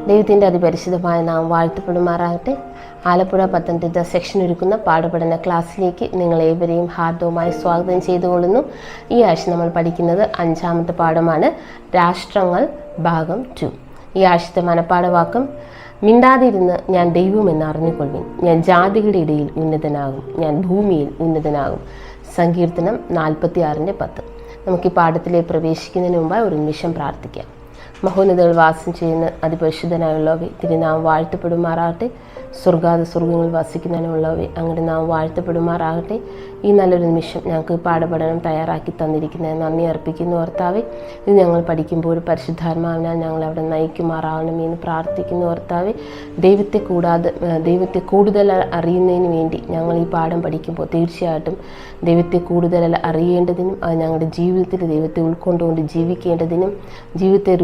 ദൈവത്തിൻ്റെ അതിപരിശുദ്ധമായ നാം വാഴ്ത്തപ്പെടുമാറാകട്ടെ. ആലപ്പുഴ പത്തനംതിട്ട സെക്ഷൻ ഒരുക്കുന്ന പാഠപഠന ക്ലാസ്സിലേക്ക് നിങ്ങളേവരെയും ഹാർദവുമായി സ്വാഗതം ചെയ്തുകൊള്ളുന്നു. ഈ ആഴ്ച നമ്മൾ പഠിക്കുന്നത് 5ാമത്തെ പാഠമാണ്, രാഷ്ട്രങ്ങൾ ഭാഗം 2. ഈ ആഴ്ചത്തെ മനപ്പാഠവാക്യം: മിണ്ടാതിരുന്ന് ഞാൻ ദൈവമെന്ന് അറിഞ്ഞുകൊള്ളുവിൻ, ഞാൻ ജാതികളുടെ ഇടയിൽ ഉന്നതനാകും, ഞാൻ ഭൂമിയിൽ ഉന്നതനാകും. സങ്കീർത്തനം 46:10. നമുക്ക് ഈ പാഠത്തിലേക്ക് പ്രവേശിക്കുന്നതിന് മുമ്പായി ഒരു നിമിഷം പ്രാർത്ഥിക്കാം. മഹോന്നതകൾ വാസം ചെയ്യുന്ന അതിപരിശുദ്ധനായുള്ളവയെ, തിരുനാം വാഴ്ത്തപ്പെടുമാറാകട്ടെ. സ്വർഗങ്ങളിൽ വസിക്കുന്നതിനുള്ളവയെ, അങ്ങനെ നാം വാഴ്ത്തപ്പെടുമാറാകട്ടെ. ഈ നല്ലൊരു നിമിഷം ഞങ്ങൾക്ക് പാഠപഠനം തയ്യാറാക്കി തന്നിരിക്കുന്നതിന് നന്ദി അർപ്പിക്കുന്നു കർത്താവേ. ഇത് ഞങ്ങൾ പഠിക്കുമ്പോൾ ഒരു പരിശുദ്ധാത്മാവിനാൽ ഞങ്ങൾ അവിടെ നയിക്കുമാറാകണമെന്ന് പ്രാർത്ഥിക്കുന്നു കർത്താവേ. ദൈവത്തെ കൂടുതൽ അറിയുന്നതിന് വേണ്ടി ഞങ്ങൾ ഈ പാഠം പഠിക്കുമ്പോൾ തീർച്ചയായിട്ടും ദൈവത്തെ കൂടുതൽ അറിയേണ്ടതിനും അത് ഞങ്ങളുടെ ജീവിതത്തിൽ ദൈവത്തെ ഉൾക്കൊണ്ടുകൊണ്ട് ജീവിക്കേണ്ടതിനും ജീവിതത്തെ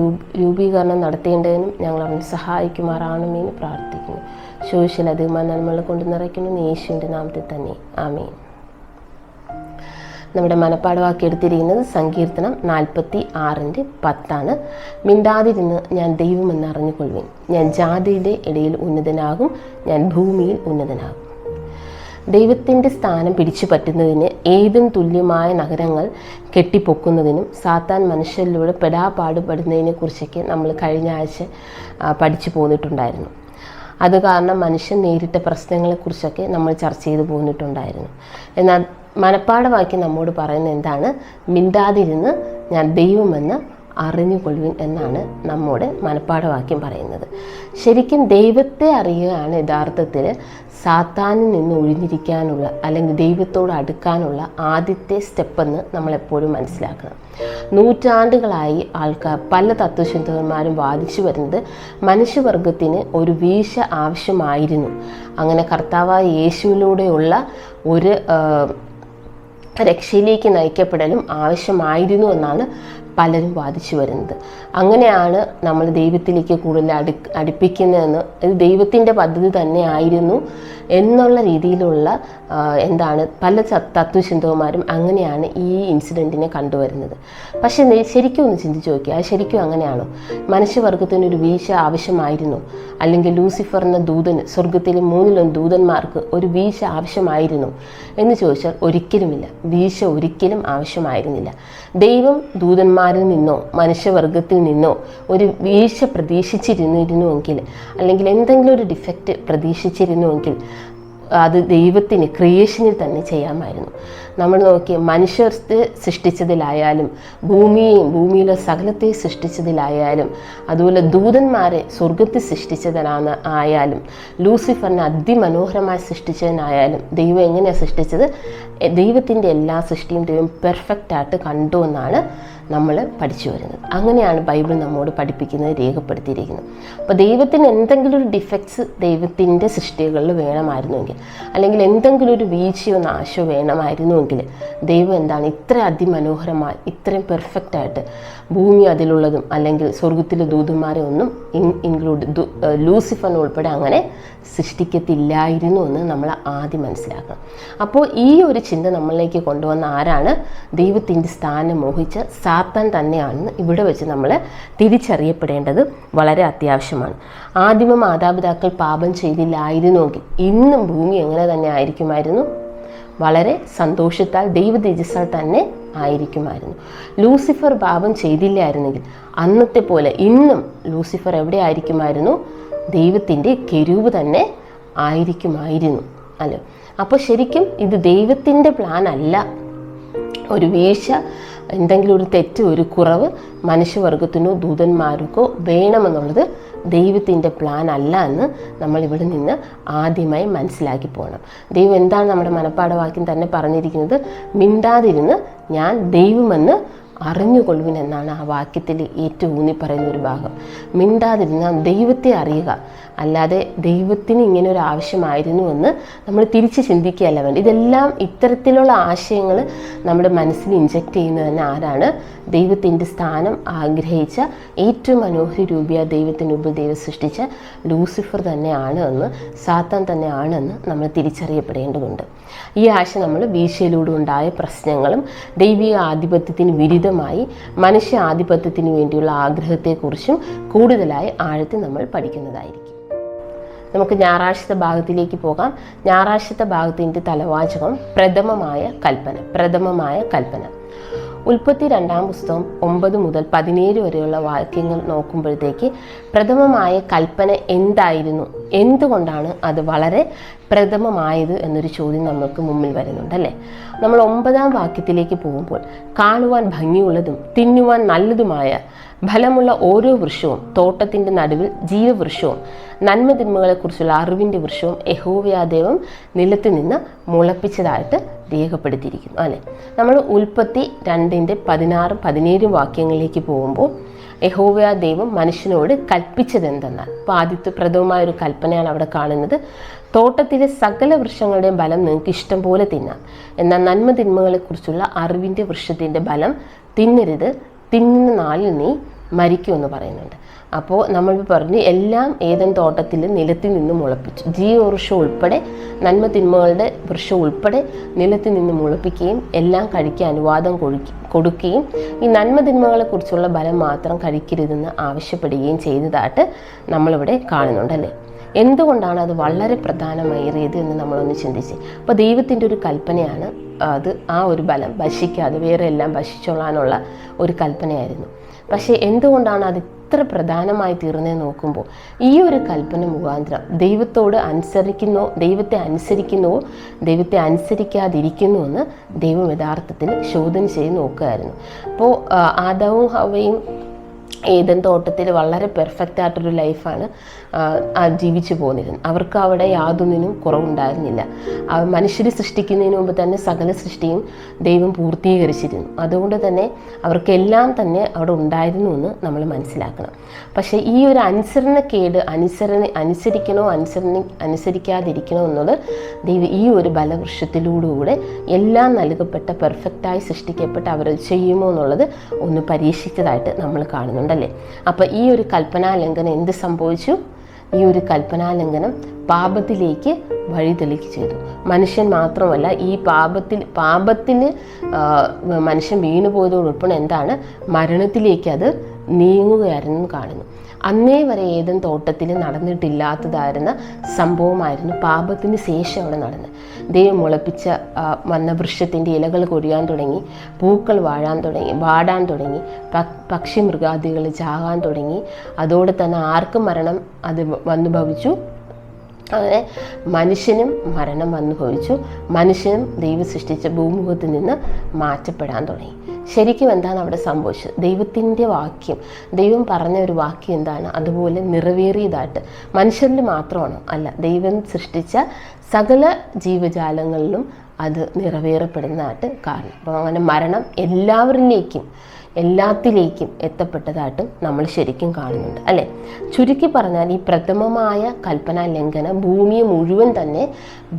രൂപീകരണം നടത്തേണ്ടതിനും ഞങ്ങൾ അവനെ സഹായിക്കുമാറാകണമെന്ന് പ്രാർത്ഥിക്കുന്നു. ശോശൽ അധികമായി നന്മകളെ കൊണ്ട് നിറയ്ക്കുന്നു യേശുവിൻ്റെ നാമത്തിൽ തന്നെ, ആമേൻ. നമ്മുടെ മനപ്പാഠവാക്യം എടുത്തിരിക്കുന്നത് സങ്കീർത്തനം 46:10. മിണ്ടാതിരുന്ന് ഞാൻ ദൈവമെന്ന് അറിഞ്ഞുകൊള്ളുവിൻ, ഞാൻ ജാതിയുടെ ഇടയിൽ ഉന്നതനാകും, ഞാൻ ഭൂമിയിൽ ഉന്നതനാകും. ദൈവത്തിൻ്റെ സ്ഥാനം പിടിച്ചു പറ്റുന്നതിന് ഏതും തുല്യമായ നഗരങ്ങൾ കെട്ടിപ്പൊക്കുന്നതിനും സാത്താൻ മനുഷ്യരിലൂടെ പെടാപാടുപെടുന്നതിനെ കുറിച്ചൊക്കെ നമ്മൾ കഴിഞ്ഞ ആഴ്ച പഠിച്ചു പോന്നിട്ടുണ്ടായിരുന്നു. അത് കാരണം മനുഷ്യൻ നേരിട്ട പ്രശ്നങ്ങളെക്കുറിച്ചൊക്കെ നമ്മൾ ചർച്ച ചെയ്തു പോന്നിട്ടുണ്ടായിരുന്നു. എന്നാൽ മനപ്പാഠവാക്യം നമ്മോട് പറയുന്നത് എന്താണ്? മിണ്ടാതിരുന്ന് ഞാൻ ദൈവമെന്ന് അറിഞ്ഞുകൊള്ളുവിൻ എന്നാണ് നമ്മോട് മനപ്പാഠവാക്യം പറയുന്നത്. ശരിക്കും ദൈവത്തെ അറിയുകയാണ് യഥാർത്ഥത്തിൽ സാത്താനിൽ നിന്ന് ഒഴിഞ്ഞിരിക്കാനുള്ള അല്ലെങ്കിൽ ദൈവത്തോട് അടുക്കാനുള്ള ആദ്യത്തെ സ്റ്റെപ്പെന്ന് നമ്മളെപ്പോഴും മനസ്സിലാക്കണം. നൂറ്റാണ്ടുകളായി പല തത്വചിന്തകന്മാരും വാദിച്ചു വരുന്നത് മനുഷ്യവർഗത്തിന് ഒരു വീഴ്ച ആവശ്യമായിരുന്നു. അങ്ങനെ കർത്താവായ യേശുവിലൂടെയുള്ള ഒരു രക്ഷയിലേക്ക് നയിക്കപ്പെടലും ആവശ്യമായിരുന്നു എന്നാണ് പലരും വാദിച്ചു വരുന്നത്. അങ്ങനെയാണ് നമ്മൾ ദൈവത്തിലേക്ക് കൂടുതൽ അടുപ്പിക്കുന്നതെന്ന്, ഇത് ദൈവത്തിൻ്റെ പദ്ധതി തന്നെ ആയിരുന്നു എന്നുള്ള രീതിയിലുള്ള പല തത്വചിന്തകന്മാരും അങ്ങനെയാണ് ഈ ഇൻസിഡൻറ്റിനെ കണ്ടുവരുന്നത്. പക്ഷേ ശരിക്കും ഒന്ന് ചിന്തിച്ച് നോക്കിയാൽ അത് ശരിക്കും അങ്ങനെയാണോ? മനുഷ്യവർഗത്തിനൊരു വീഴ്ച ആവശ്യമായിരുന്നു, അല്ലെങ്കിൽ ലൂസിഫർ എന്ന ദൂതന്, സ്വർഗത്തിലെ 3 ദൂതന്മാർക്ക് ഒരു വീഴ്ച ആവശ്യമായിരുന്നു എന്ന് ചോദിച്ചാൽ ഒരിക്കലുമില്ല. വീഴ്ച ഒരിക്കലും ആവശ്യമായിരുന്നില്ല. ദൈവം ദൂതന്മാരിൽ നിന്നോ മനുഷ്യവർഗത്തിൽ നിന്നോ ഒരു വീഴ്ച പ്രതീക്ഷിച്ചിരുന്നിരുന്നുവെങ്കിൽ, അല്ലെങ്കിൽ എന്തെങ്കിലും ഒരു ഡിഫക്റ്റ് പ്രതീക്ഷിച്ചിരുന്നുവെങ്കിൽ അത് ദൈവത്തിന് ക്രിയേഷനിൽ തന്നെ ചെയ്യാമായിരുന്നു. നമ്മൾ നോക്കി മനുഷ്യത്തെ സൃഷ്ടിച്ചതിലായാലും ഭൂമിയിലെ സകലത്തെ സൃഷ്ടിച്ചതിലായാലും അതുപോലെ ദൂതന്മാരെ സ്വർഗത്തിൽ സൃഷ്ടിച്ചതിനായാലും ലൂസിഫറിനെ അതിമനോഹരമായി സൃഷ്ടിച്ചതിനായാലും ദൈവം എങ്ങനെയാണ് സൃഷ്ടിച്ചത്? ദൈവത്തിൻ്റെ എല്ലാ സൃഷ്ടിയും ദൈവം പെർഫെക്റ്റായിട്ട് കണ്ടു എന്നാണ് നമ്മൾ പഠിച്ചു വരുന്നത്. അങ്ങനെയാണ് ബൈബിൾ നമ്മോട് പഠിപ്പിക്കുന്നത്, രേഖപ്പെടുത്തിയിരിക്കുന്നത്. അപ്പോൾ ദൈവത്തിന് എന്തെങ്കിലും ഒരു ഡിഫക്ട്സ് ദൈവത്തിൻ്റെ സൃഷ്ടികളിൽ വേണമായിരുന്നുവെങ്കിൽ, അല്ലെങ്കിൽ എന്തെങ്കിലും ഒരു വീഴ്ചയോ നാശമോ വേണമായിരുന്നുവെങ്കിൽ ദൈവം ഇത്ര അതിമനോഹരമായി ഇത്രയും പെർഫെക്റ്റായിട്ട് ഭൂമി അതിലുള്ളതും അല്ലെങ്കിൽ സ്വർഗത്തിലെ ദൂതന്മാരെ ഒന്നും ലൂസിഫറിനെ ഉൾപ്പെടെ അങ്ങനെ സൃഷ്ടിക്കത്തില്ലായിരുന്നു എന്ന് നമ്മൾ ആദ്യം മനസ്സിലാക്കണം. അപ്പോൾ ഈ ഒരു ചിന്ത നമ്മളിലേക്ക് കൊണ്ടുവന്ന ആരാണ്? ദൈവത്തിൻ്റെ സ്ഥാനം മോഹിച്ച സാത്താൻ തന്നെയാണെന്ന് ഇവിടെ വെച്ച് നമ്മൾ തിരിച്ചറിയപ്പെടേണ്ടത് വളരെ അത്യാവശ്യമാണ്. ആദിമ മാതാപിതാക്കൾ പാപം ചെയ്തില്ലായിരുന്നുവെങ്കിൽ ഇന്നും ഭൂമി എങ്ങനെ തന്നെ ആയിരിക്കുമായിരുന്നു? വളരെ സന്തോഷത്താൽ ദൈവ തേജസ്സാൽ തന്നെ ആയിരിക്കുമായിരുന്നു. ലൂസിഫർ പാപം ചെയ്തില്ലായിരുന്നെങ്കിൽ അന്നത്തെ പോലെ ഇന്നും ലൂസിഫർ എവിടെ ആയിരിക്കുമായിരുന്നു? ദൈവത്തിൻ്റെ കെരൂബ് തന്നെ ആയിരിക്കുമായിരുന്നു അല്ലേ? അപ്പോൾ ശരിക്കും ഇത് ദൈവത്തിൻ്റെ പ്ലാൻ അല്ല. ഒരു വീഴ്ച, എന്തെങ്കിലും ഒരു തെറ്റ്, ഒരു കുറവ് മനുഷ്യവർഗത്തിനോ ദൂതന്മാർക്കോ വേണമെന്നുള്ളത് ദൈവത്തിൻ്റെ പ്ലാൻ അല്ല എന്ന് നമ്മളിവിടെ നിന്ന് ആദ്യമായി മനസ്സിലാക്കി പോകണം. ദൈവം എന്താണ് നമ്മുടെ മനപ്പാഠവാക്യം തന്നെ പറഞ്ഞിരിക്കുന്നത്? മിണ്ടാതിരുന്ന് ഞാൻ ദൈവമെന്ന് അറിഞ്ഞുകൊള്ളുവിൻ എന്നാണ് ആ വാക്യത്തിൽ ഏറ്റവും ഊന്നി പറയുന്ന ഒരു ഭാഗം. മിണ്ടാതിരുന്ന ദൈവത്തെ അറിയുക, അല്ലാതെ ദൈവത്തിന് ഇങ്ങനെ ഒരു ആവശ്യമായിരുന്നു എന്ന് നമ്മൾ തിരിച്ച് ചിന്തിക്കുകയല്ല വേണ്ട. ഇതെല്ലാം ഇത്തരത്തിലുള്ള ആശയങ്ങൾ നമ്മുടെ മനസ്സിൽ ഇൻജക്റ്റ് ചെയ്യുന്നത് തന്നെ ആരാണ്? ദൈവത്തിൻ്റെ സ്ഥാനം ആഗ്രഹിച്ച ഏറ്റവും മനോഹര രൂപിയ ദൈവത്തിന് മുമ്പിൽ ദൈവം സൃഷ്ടിച്ച ലൂസിഫർ തന്നെയാണ് എന്ന്, സാത്താൻ തന്നെയാണ് എന്ന് നമ്മൾ തിരിച്ചറിയപ്പെടേണ്ടതുണ്ട്. ഈ ആഴ്ച നമ്മൾ വീഴ്ചയിലൂടെ ഉണ്ടായ പ്രശ്നങ്ങളും ദൈവിക ആധിപത്യത്തിന് വിരുദ്ധമായി അനുകൂലമായി മനുഷ്യ ആധിപത്യത്തിന് വേണ്ടിയുള്ള ആഗ്രഹത്തെക്കുറിച്ചും കൂടുതലായി ആഴത്തിൽ നമ്മൾ പഠിക്കുന്നതായിരിക്കും. നമുക്ക് ഞായറാഴ്ചത്തെ ഭാഗത്തിലേക്ക് പോകാം. ഞായറാഴ്ചത്തെ ഭാഗത്തിൻ്റെ തലവാചകം പ്രഥമമായ കൽപ്പന. ഉൽപ്പത്തി 2-ാം പുസ്തകം 9 മുതൽ 17 വരെയുള്ള വാക്യങ്ങൾ നോക്കുമ്പോഴത്തേക്ക് പ്രഥമമായ കൽപ്പന എന്തായിരുന്നു, എന്തുകൊണ്ടാണ് അത് വളരെ പ്രഥമമായത് എന്നൊരു ചോദ്യം നമ്മൾക്ക് മുമ്പിൽ വരുന്നുണ്ട് അല്ലേ. നമ്മൾ 9-ാം വാക്യത്തിലേക്ക് പോകുമ്പോൾ, കാണുവാൻ ഭംഗിയുള്ളതും തിന്നുവാൻ നല്ലതുമായ ഫലമുള്ള ഓരോ വൃക്ഷവും, തോട്ടത്തിൻ്റെ നടുവിൽ ജീവവൃക്ഷവും, നന്മതിന്മകളെക്കുറിച്ചുള്ള അറിവിൻ്റെ വൃക്ഷവും യഹോവയാ ദൈവം നിലത്ത് നിന്ന് മുളപ്പിച്ചതായിട്ട് രേഖപ്പെടുത്തിയിരിക്കുന്നു അല്ലേ. നമ്മൾ ഉൽപ്പത്തി 2:16-17 വാക്യങ്ങളിലേക്ക് പോകുമ്പോൾ യഹോവയാ ദൈവം മനുഷ്യനോട് കൽപ്പിച്ചത് എന്തെന്നാൽ, അപ്പോൾ ആദ്യത്തെ പ്രഥമമായൊരു കൽപ്പനയാണ് അവിടെ കാണുന്നത്. തോട്ടത്തിലെ സകല വൃക്ഷങ്ങളുടെയും ഫലം നിങ്ങൾക്ക് ഇഷ്ടം പോലെ തിന്നാം, എന്നാൽ നന്മതിന്മകളെക്കുറിച്ചുള്ള അറിവിൻ്റെ വൃക്ഷത്തിൻ്റെ ഫലം തിന്നരുത്, തിന്നുന്ന നാളിൽ നീ മരിക്കുമെന്ന് പറയുന്നുണ്ട്. അപ്പോൾ നമ്മൾ പറഞ്ഞു എല്ലാം ഏദൻ തോട്ടത്തിൽ നിലത്തിൽ നിന്ന് മുളപ്പിച്ചു. ജീവവൃക്ഷം ഉൾപ്പെടെ നന്മ തിന്മകളുടെ വൃക്ഷം ഉൾപ്പെടെ നിലത്തിൽ നിന്ന് മുളപ്പിക്കുകയും എല്ലാം കഴിക്കാൻ അനുവാദം കൊടുക്കുകയും ഈ നന്മ തിന്മകളെക്കുറിച്ചുള്ള ഫലം മാത്രം കഴിക്കരുതെന്ന് ആവശ്യപ്പെടുകയും ചെയ്തതായിട്ട് നമ്മളിവിടെ കാണുന്നുണ്ടല്ലേ. എന്തുകൊണ്ടാണ് അത് വളരെ പ്രധാനമേറിയത് എന്ന് നമ്മളൊന്ന് ചിന്തിച്ച്. അപ്പോൾ ദൈവത്തിൻ്റെ ഒരു കൽപ്പനയാണ് അത്. ആ ഒരു ഫലം ഭക്ഷിക്കാതെ വേറെ എല്ലാം ഭക്ഷിച്ചോളാനുള്ള ഒരു കൽപ്പനയായിരുന്നു. പക്ഷേ എന്തുകൊണ്ടാണ് അത് ഇത്ര പ്രധാനമായി തീർന്നതെന്ന് നോക്കുമ്പോൾ, ഈ ഒരു കൽപ്പന മുഖാന്തരം ദൈവത്തോട് ദൈവത്തെ അനുസരിക്കാതിരിക്കുന്നു എന്ന് ദൈവം യഥാർത്ഥത്തിൽ ശോധന ചെയ്ത് നോക്കുകയായിരുന്നു. അപ്പോൾ ആദവും ഹവ്വയും ഏദൻ തോട്ടത്തിൽ വളരെ പെർഫെക്റ്റ് ആയിട്ടൊരു ലൈഫാണ് ജീവിച്ചു പോന്നിരുന്നത്. അവർക്ക് അവിടെ യാതൊന്നിനും കുറവുണ്ടായിരുന്നില്ല. മനുഷ്യരെ സൃഷ്ടിക്കുന്നതിന് മുമ്പ് തന്നെ സകല സൃഷ്ടിയും ദൈവം പൂർത്തീകരിച്ചിരുന്നു. അതുകൊണ്ട് തന്നെ അവർക്കെല്ലാം തന്നെ അവിടെ ഉണ്ടായിരുന്നു എന്ന് നമ്മൾ മനസ്സിലാക്കണം. പക്ഷേ ഈ ഒരു അനുസരണക്കേട്, അനുസരിക്കാതിരിക്കണോ എന്നുള്ളത് ദൈവം ഈ ഒരു ബലവൃക്ഷത്തിലൂടെ എല്ലാം നൽകപ്പെട്ട പെർഫെക്റ്റായി സൃഷ്ടിക്കപ്പെട്ട് അവർ ചെയ്യുമോ എന്നുള്ളത് ഒന്ന് പരീക്ഷിച്ചതായിട്ട് നമ്മൾ കാണുന്നുണ്ടല്ലേ. അപ്പം ഈ ഒരു കൽപ്പനാലംഘനം എന്ത് സംഭവിച്ചു? ഈ ഒരു കൽപ്പനാലംഘനം പാപത്തിലേക്ക് വഴിതെളിക്ക് ചെയ്തു. മനുഷ്യൻ മാത്രമല്ല, ഈ പാപത്തിൽ മനുഷ്യൻ വീണുപോയതോടൊപ്പം എന്താണ്, മരണത്തിലേക്ക് അത് നീങ്ങുകയായിരുന്നു കാണുന്നു. അന്നേ വരെ ഏദൻ തോട്ടത്തിൽ നടന്നിട്ടില്ലാത്തതായിരുന്ന സംഭവമായിരുന്നു പാപത്തിന് ശേഷം അവിടെ നടന്നത്. ദൈവം മുളപ്പിച്ച വന്ന വൃക്ഷത്തിൻ്റെ ഇലകൾ കൊഴിയാൻ തുടങ്ങി, പൂക്കൾ വാടാൻ തുടങ്ങി, പക്ഷി മൃഗാദികൾ ചാകാൻ തുടങ്ങി. അതോടെ തന്നെ ആർക്കും മരണം അത് വന്നു ഭവിച്ചു. അങ്ങനെ മനുഷ്യനും മരണം വന്നു ഭവിച്ചു. മനുഷ്യനും ദൈവം സൃഷ്ടിച്ച ഭൂമുഖത്തിൽ നിന്ന് മാറ്റപ്പെടാൻ തുടങ്ങി. ശരിക്കും എന്താണ് അവിടെ സംഭവിച്ചത്? ദൈവത്തിൻ്റെ വാക്യം, ദൈവം പറഞ്ഞ ഒരു വാക്യം എന്താണ്, അതുപോലെ നിറവേറിയതായിട്ട് മനുഷ്യരിൽ മാത്രമാണോ? അല്ല, ദൈവം സൃഷ്ടിച്ച സകല ജീവജാലങ്ങളിലും അത് നിറവേറപ്പെടുന്നതായിട്ട് കാരണം. അപ്പോൾ അങ്ങനെ മരണം എല്ലാത്തിലേക്കും എത്തപ്പെട്ടതായിട്ടും നമ്മൾ ശരിക്കും കാണുന്നുണ്ട് അല്ലേ. ചുരുക്കി പറഞ്ഞാൽ ഈ പ്രഥമമായ കൽപ്പനാ ലംഘനം ഭൂമിയെ മുഴുവൻ തന്നെ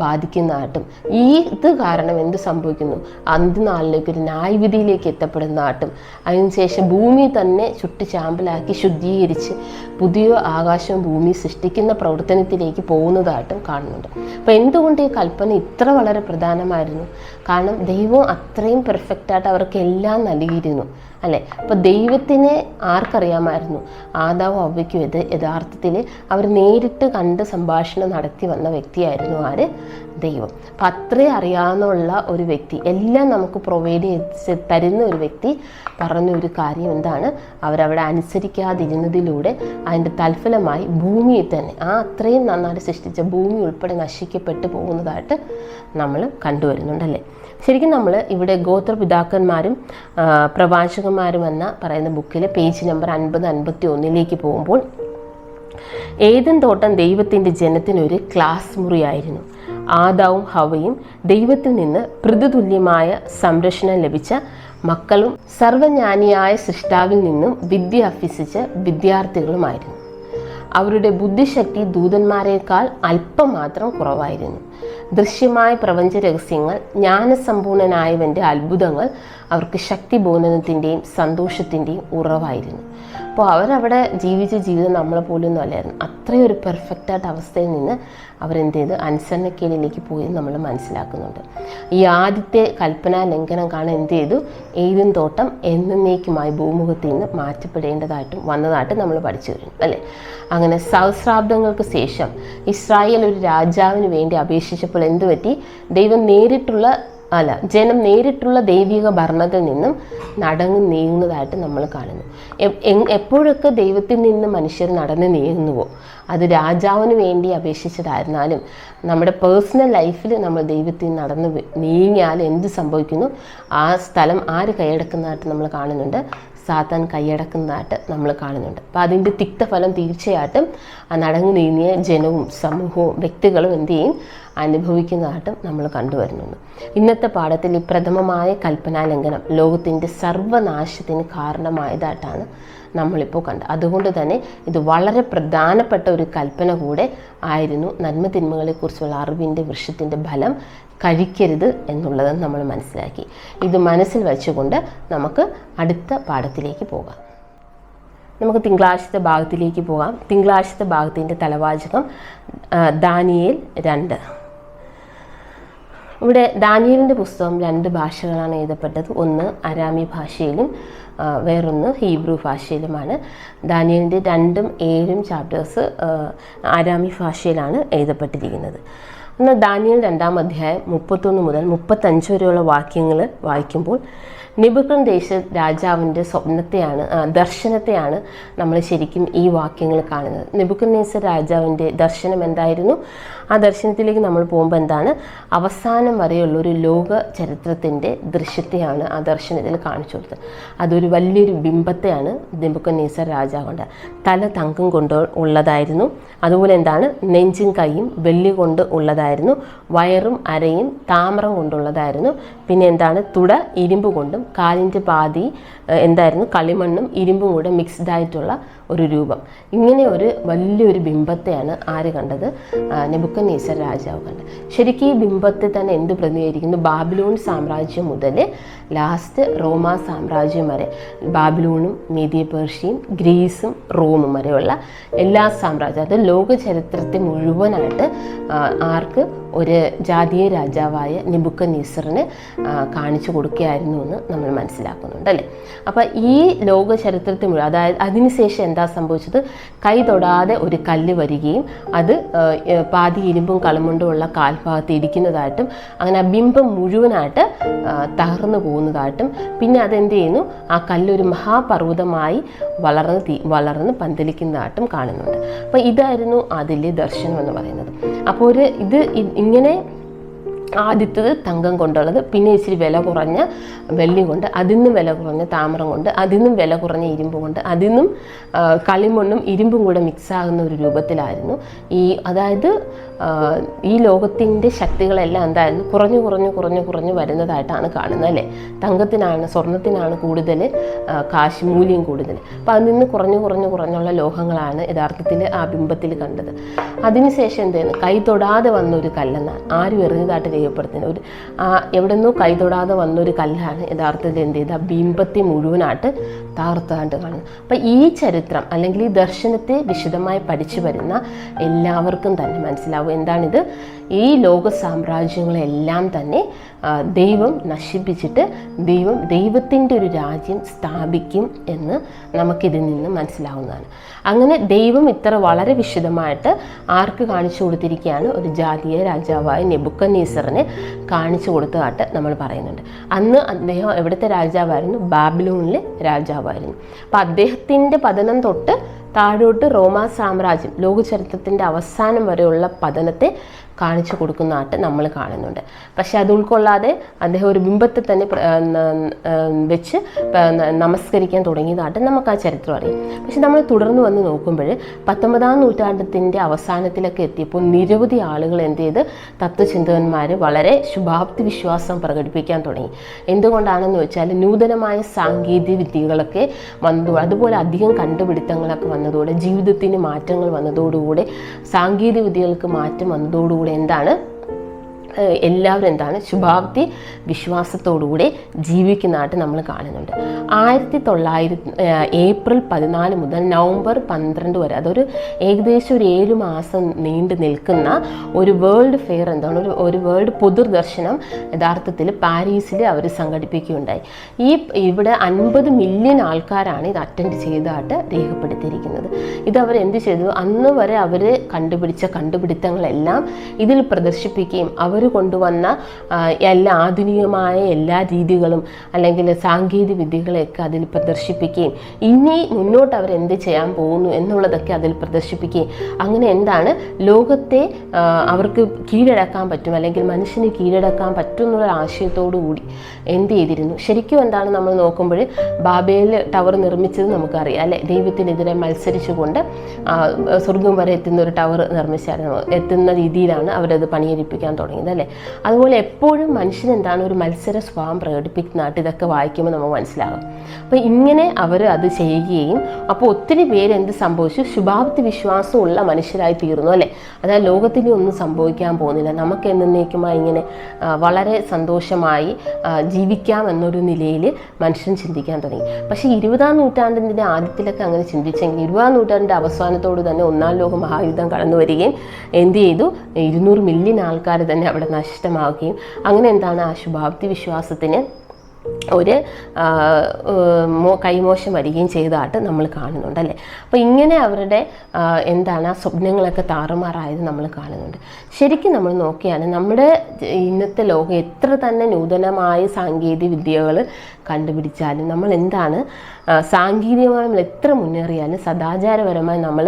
ബാധിക്കുന്നതായിട്ടും ഇത് കാരണം എന്ത് സംഭവിക്കുന്നു, അന്ത്യനാളിലേക്ക് ഒരു ന്യായവിധിയിലേക്ക് എത്തപ്പെടുന്നതായിട്ടും അതിനുശേഷം ഭൂമി തന്നെ ചുട്ടുചാമ്പലാക്കി ശുദ്ധീകരിച്ച് പുതിയ ആകാശവും ഭൂമി സൃഷ്ടിക്കുന്ന പ്രവർത്തനത്തിലേക്ക് പോകുന്നതായിട്ടും കാണുന്നുണ്ട്. അപ്പോൾ എന്തുകൊണ്ട് ഈ കൽപ്പന ഇത്ര വളരെ പ്രധാനമായിരുന്നു? കാരണം ദൈവം അത്രയും പെർഫെക്റ്റായിട്ട് അവർക്ക് എല്ലാം നൽകിയിരുന്നു അല്ലേ. അപ്പോൾ ദൈവത്തിനെ ആർക്കറിയാമായിരുന്നു? ആദാവും ഹവ്വയ്ക്കും യഥാർത്ഥത്തിൽ അവർ നേരിട്ട് കണ്ട് സംഭാഷണം നടത്തി വന്ന വ്യക്തിയായിരുന്നു ആര്? ദൈവം. അപ്പം അത്രയും അറിയാവുന്ന ഒരു വ്യക്തി, എല്ലാം നമുക്ക് പ്രൊവൈഡ് ചെയ്ത് തരുന്ന ഒരു വ്യക്തി പറഞ്ഞ ഒരു കാര്യം എന്താണ്, അവരവിടെ അനുസരിക്കാതിരുന്നതിലൂടെ അതിൻ്റെ തൽഫലമായി ഭൂമിയിൽ തന്നെ അത്രയും നന്നായിട്ട് സൃഷ്ടിച്ച ഭൂമി ഉൾപ്പെടെ നശിക്കപ്പെട്ടു പോകുന്നതായിട്ട് നമ്മൾ കണ്ടുവരുന്നുണ്ടല്ലേ. ശരിക്കും നമ്മൾ ഇവിടെ ഗോത്രപിതാക്കന്മാരും പ്രവാചകന്മാരും എന്ന പറയുന്ന ബുക്കിൽ പേജ് നമ്പർ 50-51 പോകുമ്പോൾ, ഏദൻ തോട്ടം ദൈവത്തിൻ്റെ ജനത്തിനൊരു ക്ലാസ് മുറിയായിരുന്നു. ആദാവും ഹവ്വയും ദൈവത്തിൽ നിന്ന് പ്രതിതുല്യമായ സംരക്ഷണം ലഭിച്ച മക്കളും സർവജ്ഞാനിയായ സൃഷ്ടാവിൽ നിന്നും വിദ്യ അഭ്യസിച്ച വിദ്യാർത്ഥികളുമായിരുന്നു. അവരുടെ ബുദ്ധിശക്തി ദൂതന്മാരെക്കാൾ അല്പം മാത്രം കുറവായിരുന്നു. ദൃശ്യമായ പ്രപഞ്ച രഹസ്യങ്ങൾ, ജ്ഞാനസമ്പൂർണനായവൻ്റെ അത്ഭുതങ്ങൾ അവർക്ക് ശക്തിബോധനത്തിൻ്റെയും സന്തോഷത്തിൻ്റെയും ഉറവായിരുന്നു. അപ്പോൾ അവരവിടെ ജീവിച്ച ജീവിതം നമ്മളെ പോലൊന്നും അല്ലായിരുന്നു. അത്രയും ഒരു പെർഫെക്റ്റായിട്ട് അവസ്ഥയിൽ നിന്ന് അവരെന്ത് ചെയ്ത് അനുസരണക്കേടിലേക്ക് പോയി നമ്മൾ മനസ്സിലാക്കുന്നുണ്ട്. ഈ ആദ്യത്തെ കൽപ്പനാ ലംഘനം കാണാൻ എന്ത് ചെയ്തു? ഏദൻ തോട്ടം എന്നേക്കുമായി ഭൂമുഖത്തിൽ നിന്ന് മാറ്റപ്പെടേണ്ടതായിട്ടും വന്നതായിട്ട് നമ്മൾ പഠിച്ചു കഴിഞ്ഞു അല്ലേ. അങ്ങനെ സഹസ്രാബ്ദങ്ങൾക്ക് ശേഷം ഇസ്രായേൽ ഒരു രാജാവിന് വേണ്ടി അപേക്ഷിച്ചപ്പോൾ എന്ത് പറ്റി? ജനം നേരിട്ടുള്ള ദൈവിക ഭരണത്തിൽ നിന്നും നടന്നു നീങ്ങുന്നതായിട്ട് നമ്മൾ കാണുന്നു. എപ്പോഴൊക്കെ ദൈവത്തിൽ നിന്ന് മനുഷ്യർ നടന്ന് നീങ്ങുന്നുവോ, അത് രാജാവിന് വേണ്ടി അപേക്ഷിച്ചതായിരുന്നാലും നമ്മുടെ പേഴ്സണൽ ലൈഫിൽ നമ്മൾ ദൈവത്തിൽ നടന്ന് നീങ്ങിയാൽ എന്ത് സംഭവിക്കുന്നു? ആ സ്ഥലം ആര് കൈയടക്കുന്നതായിട്ട് നമ്മൾ കാണുന്നുണ്ട്? സാത്താൻ കൈയടക്കുന്നതായിട്ട് നമ്മൾ കാണുന്നുണ്ട്. അപ്പോൾ അതിൻ്റെ തിക്തഫലം തീർച്ചയായിട്ടും ആ നടന്നു നീങ്ങിയ ജനവും സമൂഹവും വ്യക്തികളും എന്ത് ചെയ്യും? അനുഭവിക്കുന്നതായിട്ടും നമ്മൾ കണ്ടുവരുന്നുണ്ട്. ഇന്നത്തെ പാഠത്തിൽ ഈ പ്രഥമമായ കൽപ്പനാലംഘനം ലോകത്തിൻ്റെ സർവനാശത്തിന് കാരണമായതായിട്ടാണ് നമ്മളിപ്പോൾ കണ്ടത്. അതുകൊണ്ട് തന്നെ ഇത് വളരെ പ്രധാനപ്പെട്ട ഒരു കൽപ്പന കൂടെ ആയിരുന്നു. നന്മ തിന്മകളെക്കുറിച്ചുള്ള അറിവിൻ്റെ വൃക്ഷത്തിൻ്റെ ഫലം കഴിക്കരുത് എന്നുള്ളത് നമ്മൾ മനസ്സിലാക്കി. ഇത് മനസ്സിൽ വെച്ചുകൊണ്ട് നമുക്ക് അടുത്ത പാഠത്തിലേക്ക് പോകാം. നമുക്ക് തിങ്കളാഴ്ചത്തെ ഭാഗത്തിലേക്ക് പോകാം. തിങ്കളാഴ്ചത്തെ ഭാഗത്തിൻ്റെ തലവാചകം ദാനിയേൽ 2. ഇവിടെ ദാനിയേലിൻ്റെ പുസ്തകം 2 ഭാഷകളാണ് എഴുതപ്പെട്ടത്. ഒന്ന് അരാമി ഭാഷയിലും വേറൊന്ന് ഹീബ്രു ഭാഷയിലുമാണ്. ദാനിയേലിൻ്റെ 2ഉം 7ഉം ചാപ്റ്റേഴ്സ് അരാമി ഭാഷയിലാണ് എഴുതപ്പെട്ടിരിക്കുന്നത്. എന്നാൽ ദാനിയേൽ 2-ാം അധ്യായം 31 മുതൽ 35 വരെയുള്ള വാക്യങ്ങൾ വായിക്കുമ്പോൾ നെബൂഖദ്നേസർ രാജാവിൻ്റെ ദർശനത്തെയാണ് നമ്മൾ ശരിക്കും ഈ വാക്യങ്ങൾ കാണുന്നത്. നെബൂഖദ്നേസർ രാജാവിൻ്റെ ദർശനം എന്തായിരുന്നു? ആ ദർശനത്തിലേക്ക് നമ്മൾ പോകുമ്പോൾ എന്താണ്? അവസാനം വരെയുള്ളൊരു ലോക ചരിത്രത്തിൻ്റെ ദൃശ്യത്തെയാണ് ആ ദർശനത്തിൽ കാണിച്ചു കൊടുത്തത്. അതൊരു വലിയൊരു ബിംബത്തെയാണ് നെബൂഖദ്നേസർ രാജാവ് കണ്ടത്. തല തങ്കം കൊണ്ട് ഉള്ളതായിരുന്നു. അതുപോലെ എന്താണ്? നെഞ്ചും കൈയും വെള്ളി കൊണ്ട് ഉള്ളതായിരുന്നു. വയറും അരയും താമ്രം കൊണ്ടുള്ളതായിരുന്നു. പിന്നെ എന്താണ്? തുട ഇരുമ്പ് കൊണ്ടും കാലിൻ്റെ പാതി എന്തായിരുന്നു? കളിമണ്ണും ഇരുമ്പും കൂടെ മിക്സ്ഡ് ആയിട്ടുള്ള ഒരു രൂപം. ഇങ്ങനെ ഒരു വലിയൊരു ബിംബത്തെയാണ് ആര് കണ്ടത്? നെബൂഖദ്നേസർ രാജാവ് കണ്ടത്. ശരിക്കും ഈ ബിംബത്തെ തന്നെ എന്ത് പ്രതിനിധീകരിക്കുന്നു? ബാബിലോൺ സാമ്രാജ്യം മുതൽ ലാസ്റ്റ് റോമാ സാമ്രാജ്യം വരെ, ബാബിലോണും മീഡിയ പേർഷ്യയും ഗ്രീസും റോമും വരെയുള്ള എല്ലാ സാമ്രാജ്യം, അത് ലോക ചരിത്രത്തെ മുഴുവനായിട്ട് ആർക്ക്? ഒരു ജാതീയ രാജാവായ നെബൂഖദ്നേസറിന് കാണിച്ചു കൊടുക്കുകയായിരുന്നു എന്ന് നമ്മൾ മനസ്സിലാക്കുന്നുണ്ട് അല്ലേ. അപ്പം ഈ ലോക ചരിത്രത്തെ മുഴുവൻ, അതായത് അതിനുശേഷം എന്താ സംഭവിച്ചത്? കൈ തൊടാതെ ഒരു കല്ല് വരികയും അത് പാതി ഇരുമ്പും കളിമണ്ണും ഉള്ള കാൽഭാഗത്ത് ഇരിക്കുന്നതായിട്ടും അങ്ങനെ ആ ബിംബം മുഴുവനായിട്ട് തകർന്നു പോകുന്നതായിട്ടും പിന്നെ അതെന്ത് ചെയ്യുന്നു? ആ കല്ലൊരു മഹാപർവ്വതമായി വളർന്ന് പന്തലിക്കുന്നതായിട്ടും കാണുന്നുണ്ട്. അപ്പം ഇതായിരുന്നു അതിലെ ദർശനം എന്ന് പറയുന്നത്. അപ്പോൾ ഇങ്ങനെ ആദ്യത്തത് തങ്കം കൊണ്ടുള്ളത്, പിന്നെ ഇച്ചിരി വില കുറഞ്ഞ വെള്ളി കൊണ്ട്, അതിന്നും വില കുറഞ്ഞ താമ്രം കൊണ്ട്, അതിന്നും വില കുറഞ്ഞ ഇരുമ്പ് കൊണ്ട്, അതിന്നും കളിമണ്ണും ഇരുമ്പും കൂടെ മിക്സാകുന്ന ഒരു രൂപത്തിലായിരുന്നു അതായത് ഈ ലോകത്തിൻ്റെ ശക്തികളെല്ലാം എന്തായിരുന്നു? കുറഞ്ഞു വരുന്നതായിട്ടാണ് കാണുന്നത് അല്ലേ. തങ്കത്തിനാണ്, സ്വർണത്തിനാണ് കൂടുതൽ കാശ് മൂല്യം കൂടുതൽ. അപ്പോൾ അതിൽ നിന്ന് കുറഞ്ഞുള്ള ലോഹങ്ങളാണ് യഥാർത്ഥത്തിൽ ആ ബിംബത്തിൽ കണ്ടത്. അതിനുശേഷം എന്തായിരുന്നു? കൈ തൊടാതെ വന്നൊരു കല്ലെന്നാണ് ആരും എറിഞ്ഞതായിട്ട് രേഖപ്പെടുത്തുന്നത്. എവിടെ നിന്നോ കൈ തൊടാതെ വന്നൊരു കല്ലാണ് യഥാർത്ഥത്തിൽ എന്ത് ചെയ്ത് ആ ബിംബത്തെ മുഴുവനായിട്ട് തകർത്താണ്ട് കാണുന്നത്. അപ്പം ഈ ചരിത്രം അല്ലെങ്കിൽ ഈ ദർശനത്തെ വിശദമായി പഠിച്ചു വരുന്ന എല്ലാവർക്കും തന്നെ മനസ്സിലാവും എന്താണിത്? ഈ ലോക സാമ്രാജ്യങ്ങളെല്ലാം തന്നെ ദൈവം നശിപ്പിച്ചിട്ട് ദൈവത്തിൻ്റെ ഒരു രാജ്യം സ്ഥാപിക്കും എന്ന് നമുക്കിതിൽ നിന്ന് മനസ്സിലാവുന്നതാണ്. അങ്ങനെ ദൈവം ഇത്ര വളരെ വിശദമായിട്ട് ആർക്ക് കാണിച്ചു കൊടുത്തിരിക്കുകയാണ്? ഒരു ജാതീയ രാജാവായ നെബൂഖദ്നേസറിനെ കാണിച്ചു കൊടുത്തതായിട്ട് നമ്മൾ പറയുന്നുണ്ട്. അന്ന് അദ്ദേഹം എവിടുത്തെ രാജാവായിരുന്നു? ബാബിലോണിലെ രാജാവായിരുന്നു. അപ്പം അദ്ദേഹത്തിൻ്റെ പതനം തൊട്ട് താഴോട്ട് റോമാ സാമ്രാജ്യം ലോക ചരിത്രത്തിൻ്റെ അവസാനം വരെയുള്ള പതനത്തെ കാണിച്ചു കൊടുക്കുന്നതായിട്ട് നമ്മൾ കാണുന്നുണ്ട്. പക്ഷെ അത് ഉൾക്കൊള്ളാതെ അദ്ദേഹം ഒരു ബിംബത്തെ തന്നെ വെച്ച് നമസ്കരിക്കാൻ തുടങ്ങിയതായിട്ട് നമുക്ക് ആ ചരിത്രം അറിയാം. പക്ഷെ നമ്മൾ തുടർന്ന് വന്ന് നോക്കുമ്പോൾ 19-ാം നൂറ്റാണ്ടത്തിൻ്റെ അവസാനത്തിലൊക്കെ എത്തിയപ്പോൾ നിരവധി ആളുകൾ എന്ത് ചെയ്ത് തത്വചിന്തകന്മാർ വളരെ ശുഭാപ്തി വിശ്വാസം പ്രകടിപ്പിക്കാൻ തുടങ്ങി. എന്തുകൊണ്ടാണെന്ന് വെച്ചാൽ നൂതനമായ സാങ്കേതിക വിദ്യകളൊക്കെ വന്നതോടെ, അതുപോലെ അധികം കണ്ടുപിടുത്തങ്ങളൊക്കെ വന്നതോടെ, ജീവിതത്തിന് മാറ്റങ്ങൾ വന്നതോടുകൂടെ, സാങ്കേതിക വിദ്യകൾക്ക് മാറ്റം വന്നതോടുകൂടെ എന്താണ്? എല്ലാവരും എന്താണ് ശുഭാപ്തി വിശ്വാസത്തോടുകൂടെ ജീവിക്കുന്നതായിട്ട് നമ്മൾ കാണുന്നുണ്ട്. 1900 ഏപ്രിൽ 14 മുതൽ നവംബർ 12 വരെ, അതൊരു ഏകദേശം ഒരു 7 മാസം നീണ്ടു നിൽക്കുന്ന ഒരു വേൾഡ് ഫെയർ, എന്താണ് ഒരു വേൾഡ് പൊതുദർശനം യഥാർത്ഥത്തിൽ പാരീസിൽ അവർ സംഘടിപ്പിക്കുകയുണ്ടായി. ഇവിടെ 50 മില്യൺ ആൾക്കാരാണ് ഇത് അറ്റൻഡ് ചെയ്തതായിട്ട് രേഖപ്പെടുത്തിയിരിക്കുന്നത്. ഇത് അവർ എന്ത് ചെയ്തു, അന്ന് വരെ അവർ കണ്ടുപിടിച്ച കണ്ടുപിടുത്തങ്ങളെല്ലാം ഇതിൽ പ്രദർശിപ്പിക്കുകയും അവർ കൊണ്ടുവന്ന എല്ലാ ആധുനികമായ എല്ലാ രീതികളും അല്ലെങ്കിൽ സാങ്കേതിക വിദ്യകളെയൊക്കെ അതിൽ പ്രദർശിപ്പിക്കുകയും ഇനി മുന്നോട്ട് അവർ എന്ത് ചെയ്യാൻ പോകുന്നു എന്നുള്ളതൊക്കെ അതിൽ പ്രദർശിപ്പിക്കുകയും അങ്ങനെ എന്താണ് ലോകത്തെ അവർക്ക് കീഴടക്കാൻ പറ്റും അല്ലെങ്കിൽ മനുഷ്യന് കീഴടക്കാൻ പറ്റും എന്നുള്ള ആശയത്തോടു കൂടി എന്ത് ചെയ്തിരുന്നു. ശരിക്കും എന്താണ് നമ്മൾ നോക്കുമ്പോൾ ബാബേൽ ടവർ നിർമ്മിച്ചത് നമുക്കറിയാം അല്ലെ, ദൈവത്തിനെതിരെ മത്സരിച്ചുകൊണ്ട് സ്വർഗം വരെ എത്തുന്ന ഒരു ടവർ നിർമ്മിച്ചായിരുന്നു, എത്തുന്ന രീതിയിലാണ് അവരത് പണിയെടുപ്പിക്കാൻ തുടങ്ങിയത് അല്ലേ. അതുപോലെ എപ്പോഴും മനുഷ്യൻ എന്താണ് ഒരു മത്സര സ്വഭാവം പ്രകടിപ്പിക്കുന്നതായിട്ട് ഇതൊക്കെ വായിക്കുമ്പോൾ നമുക്ക് മനസ്സിലാകും. അപ്പോൾ ഇങ്ങനെ അവർ അത് ചെയ്യുകയും അപ്പോൾ ഒത്തിരി പേര് എന്ത് സംഭവിച്ചു, ശുഭാപ്തി വിശ്വാസമുള്ള മനുഷ്യരായി തീർന്നു അല്ലേ. അതായത് ലോകത്തിന് ഒന്നും സംഭവിക്കാൻ പോകുന്നില്ല, നമുക്ക് എന്നേക്കുമായി ഇങ്ങനെ വളരെ സന്തോഷമായി ജീവിക്കാം എന്നൊരു നിലയിൽ മനുഷ്യൻ ചിന്തിക്കാൻ തുടങ്ങി. പക്ഷേ 20-ാം നൂറ്റാണ്ടിൻ്റെ ആദ്യത്തിലൊക്കെ അങ്ങനെ ചിന്തിച്ചെങ്കിൽ 20-ാം നൂറ്റാണ്ടിൻ്റെ അവസാനത്തോട് തന്നെ 1-ാം ലോക മഹായുദ്ധം കടന്നു വരികയും എന്ത് ചെയ്തു, 200 മില്യൺ ആൾക്കാർ തന്നെ അവിടെ നഷ്ടമാവുകയും അങ്ങനെ എന്താണ് ആ ശുഭാപ്തി വിശ്വാസത്തിന് ഒരു കൈമോശം വരികയും ചെയ്തതായിട്ട് നമ്മൾ കാണുന്നുണ്ടല്ലേ. അപ്പോൾ ഇങ്ങനെ അവരുടെ എന്താണ് ആ സ്വപ്നങ്ങളൊക്കെ താറുമാറായത് നമ്മൾ കാണുന്നുണ്ട്. ശരിക്കും നമ്മൾ നോക്കിയാൽ നമ്മുടെ ഇന്നത്തെ ലോകം എത്ര തന്നെ നൂതനമായ സാങ്കേതിക വിദ്യകൾ കണ്ടുപിടിച്ചാലും നമ്മൾ എന്താണ് സാങ്കേതികമായി നമ്മൾ എത്ര മുന്നേറിയാലും സദാചാരപരമായി നമ്മൾ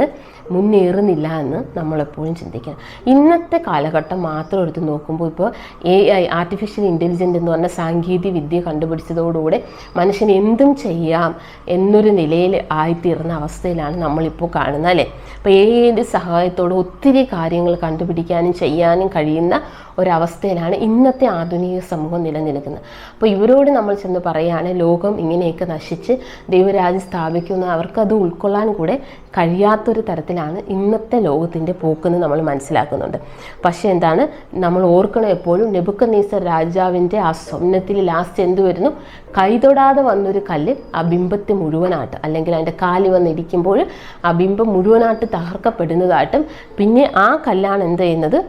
മുന്നേറുന്നില്ല എന്ന് നമ്മളെപ്പോഴും ചിന്തിക്കണം. ഇന്നത്തെ കാലഘട്ടം മാത്രം എടുത്ത് നോക്കുമ്പോൾ ഇപ്പോൾ AI ആർട്ടിഫിഷ്യൽ ഇൻ്റലിജൻസ് എന്ന് പറഞ്ഞ സാങ്കേതിക വിദ്യ കണ്ടുപിടിച്ചതോടുകൂടെ മനുഷ്യന് എന്തും ചെയ്യാം എന്നൊരു നിലയിൽ ആയിത്തീർന്ന അവസ്ഥയിലാണ് നമ്മളിപ്പോൾ കാണുന്നത് അല്ലേ. അപ്പോൾ ഏത് സഹായത്തോടെ ഒത്തിരി കാര്യങ്ങൾ കണ്ടുപിടിക്കാനും ചെയ്യാനും കഴിയുന്ന ഒരവസ്ഥയിലാണ് ഇന്നത്തെ ആധുനിക സമൂഹം നിലനിൽക്കുന്നത്. അപ്പോൾ ഇവരോട് നമ്മൾ ചെന്ന് പറയുകയാണ് ലോകം ഇങ്ങനെയൊക്കെ നശിച്ച് ദൈവരാജ്യം സ്ഥാപിക്കുന്ന അവർക്കത് ഉൾക്കൊള്ളാൻ കൂടെ കഴിയാത്തൊരു തരത്തിലാണ് ഇന്നത്തെ ലോകത്തിൻ്റെ പോക്കെന്ന് നമ്മൾ മനസ്സിലാക്കുന്നുണ്ട്. പക്ഷേ എന്താണ് നമ്മൾ ഓർക്കണം, എപ്പോഴും നെബൂഖദ്നേസർ രാജാവിൻ്റെ ആ സ്വപ്നത്തിൽ ലാസ്റ്റ് എന്ത് വരുന്നു, കൈതൊടാതെ വന്നൊരു കല്ല് ആ ബിംബത്തെ മുഴുവനായിട്ട് അല്ലെങ്കിൽ അതിൻ്റെ കാല് വന്നിരിക്കുമ്പോൾ ആ ബിംബം മുഴുവനായിട്ട് തകർക്കപ്പെടുന്നതായിട്ടും പിന്നെ ആ കല്ലാണ് എന്ത് ചെയ്യുന്നത്,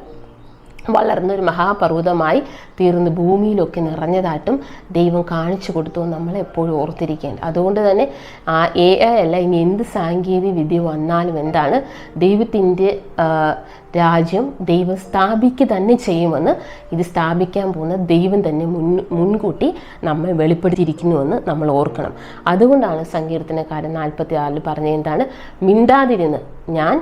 വളർന്നൊരു മഹാപർവ്വതമായി തീർന്ന് ഭൂമിയിലൊക്കെ നിറഞ്ഞതായിട്ടും ദൈവം കാണിച്ചു കൊടുത്തു നമ്മളെപ്പോഴും ഓർത്തിരിക്കേണ്ടത്. അതുകൊണ്ട് തന്നെ ആ AI അല്ല, ഇനി എന്ത് സാങ്കേതിക വിദ്യ വന്നാലും എന്താണ് ദൈവത്തിൻ്റെ രാജ്യം ദൈവം സ്ഥാപിക്കുക തന്നെ ചെയ്യുമെന്ന്, ഇത് സ്ഥാപിക്കാൻ പോകുന്ന ദൈവം തന്നെ മുൻകൂട്ടി നമ്മെ വെളിപ്പെടുത്തിയിരിക്കുന്നുവെന്ന് നമ്മൾ ഓർക്കണം. അതുകൊണ്ടാണ് സങ്കീർത്തനക്കാരൻ 46 പറഞ്ഞത് എന്താണ്, മിണ്ടാതിരുന്ന് ഞാൻ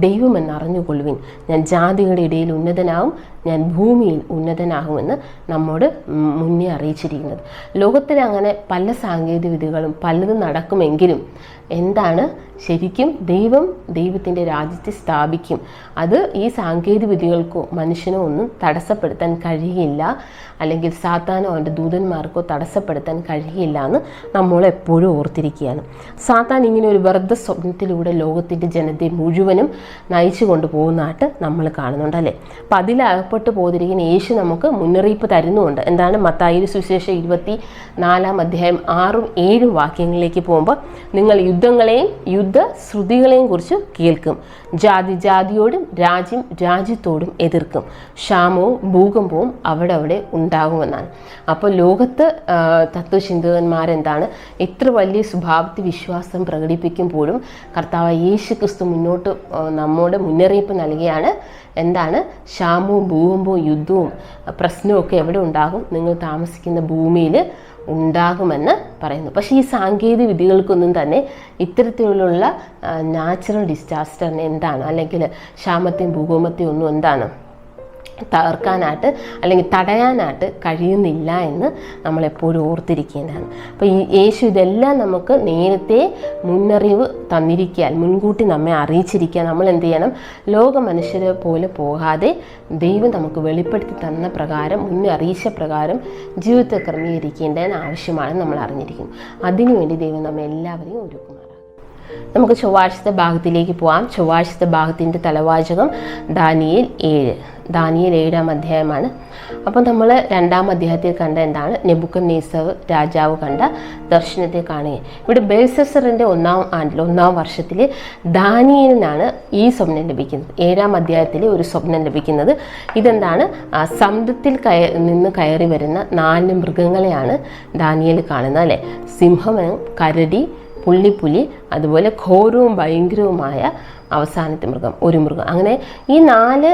ദൈവമെന്ന് അറിഞ്ഞുകൊള്ളുവിൻ, ഞാൻ ജാതികളുടെ ഇടയിൽ ഉന്നതനാവും, ഞാൻ ഭൂമിയിൽ ഉന്നതനാകുമെന്ന് നമ്മോട് മുന്നേ അറിയിച്ചിരിക്കുന്നത്. ലോകത്തിൽ അങ്ങനെ പല സാങ്കേതിക വിദ്യകളും പലതും നടക്കുമെങ്കിലും എന്താണ് ശരിക്കും ദൈവത്തിൻ്റെ രാജ്യത്തെ സ്ഥാപിക്കും. അത് ഈ സാങ്കേതിക വിദ്യകൾക്കോ മനുഷ്യനോ ഒന്നും തടസ്സപ്പെടുത്താൻ കഴിയില്ല, അല്ലെങ്കിൽ സാത്താനോ അവൻ്റെ ദൂതന്മാർക്കോ തടസ്സപ്പെടുത്താൻ കഴിയില്ല എന്ന് നമ്മളെപ്പോഴും ഓർത്തിരിക്കുകയാണ്. സാത്താൻ ഇങ്ങനെ ഒരു വെറുതെ സ്വപ്നത്തിലൂടെ ലോകത്തിൻ്റെ ജനതയെ മുഴുവനും നയിച്ചു കൊണ്ടുപോകുന്നതായിട്ട് നമ്മൾ കാണുന്നുണ്ടല്ലേ. അപ്പം അതിലകപ്പെട്ട് പോതിരിക്കുന്ന യേശു നമുക്ക് മുന്നറിയിപ്പ് തരുന്നുമുണ്ട്. എന്താണ്, മത്തായി സുവിശേഷം 24-ാം അധ്യായം 6-7 വാക്യങ്ങളിലേക്ക് പോകുമ്പോൾ, നിങ്ങൾ യുദ്ധങ്ങളെയും യുദ്ധശ്രുതികളെയും കുറിച്ച് കേൾക്കും, ജാതി ജാതിയോടും രാജ്യം രാജ്യത്തോടും എതിർക്കും, ക്ഷാമവും ഭൂകമ്പവും അവിടെ ഉണ്ടാകുമെന്നാണ്. അപ്പോൾ ലോകത്ത് തത്വചിന്തകന്മാരെന്താണ് എത്ര വലിയ സ്വഭാവത്തിൽ വിശ്വാസം പ്രകടിപ്പിക്കുമ്പോഴും കർത്താവ് യേശു ക്രിസ്തു മുന്നോട്ട് നമ്മോട് മുന്നറിയിപ്പ് നൽകിയാണ്. എന്താണ്, ക്ഷാമവും ഭൂകമ്പവും യുദ്ധവും പ്രശ്നവും ഒക്കെ എവിടെ ഉണ്ടാകും, നിങ്ങൾ താമസിക്കുന്ന ഭൂമിയിൽ ഉണ്ടാകുമെന്ന് പറയുന്നു. പക്ഷേ ഈ സാങ്കേതിക വിദ്യകൾക്കൊന്നും തന്നെ ഇത്തരത്തിലുള്ള നാച്ചുറൽ ഡിസാസ്റ്ററിനെ എന്താണ്, അല്ലെങ്കിൽ ക്ഷാമത്തെയും ഭൂകമ്പത്തെയും ഒന്നും എന്താണ് തകർക്കാനായിട്ട് അല്ലെങ്കിൽ തടയാനായിട്ട് കഴിയുന്നില്ല എന്ന് നമ്മളെപ്പോഴും ഓർത്തിരിക്കേണ്ടതാണ്. അപ്പോൾ ഈ യേശു ഇതെല്ലാം നമുക്ക് നേരത്തെ മുന്നറിവ് തന്നിരിക്കാൻ, മുൻകൂട്ടി നമ്മെ അറിയിച്ചിരിക്കാൻ നമ്മൾ എന്ത് ചെയ്യണം, ലോക മനുഷ്യരെ പോലെ പോകാതെ ദൈവം നമുക്ക് വെളിപ്പെടുത്തി തന്ന പ്രകാരം, മുന്നേ അറിയിച്ച പ്രകാരം ജീവിതത്തെ ക്രമീകരിക്കേണ്ടതിന് ആവശ്യമാണെന്ന് നമ്മൾ അറിഞ്ഞിരിക്കും. അതിനുവേണ്ടി ദൈവം നമ്മെ എല്ലാവരെയും ഒരുക്കുമാറാകും. നമുക്ക് ചൊവ്വാഴ്ചത്തെ ഭാഗത്തിലേക്ക് പോകാം. ചൊവ്വാഴ്ചത്തെ ഭാഗത്തിൻ്റെ തലവാചകം ദാനിയേൽ 7. ദാനിയേൽ 7-ാം അധ്യായമാണ്. അപ്പോൾ നമ്മൾ 2-ാം അധ്യായത്തിൽ കണ്ട എന്താണ്? നെബൂഖദ്നേസർ രാജാവ് കണ്ട ദർശനത്തെ കാണുക. ഇവിടെ ബേൽശസ്സറിൻ്റെ 1-ാം ആണ്ടിൽ 1-ാം വർഷത്തിൽ ദാനിയേലിനാണ് ഈ സ്വപ്നം ലഭിക്കുന്നത്. 7-ാം അധ്യായത്തിൽ ഒരു സ്വപ്നം ലഭിക്കുന്നത്. ഇതെന്താണ്? സമുദ്രത്തിൽ നിന്ന് കയറി വരുന്ന 4 മൃഗങ്ങളെയാണ് ദാനിയേൽ കാണുന്നത് അല്ലേ. സിംഹം, കരടി, പുള്ളിപ്പുലി, അതുപോലെ ഘോരവും ഭയങ്കരവുമായ അവസാനത്തെ മൃഗം, ഒരു മൃഗം. അങ്ങനെ ഈ 4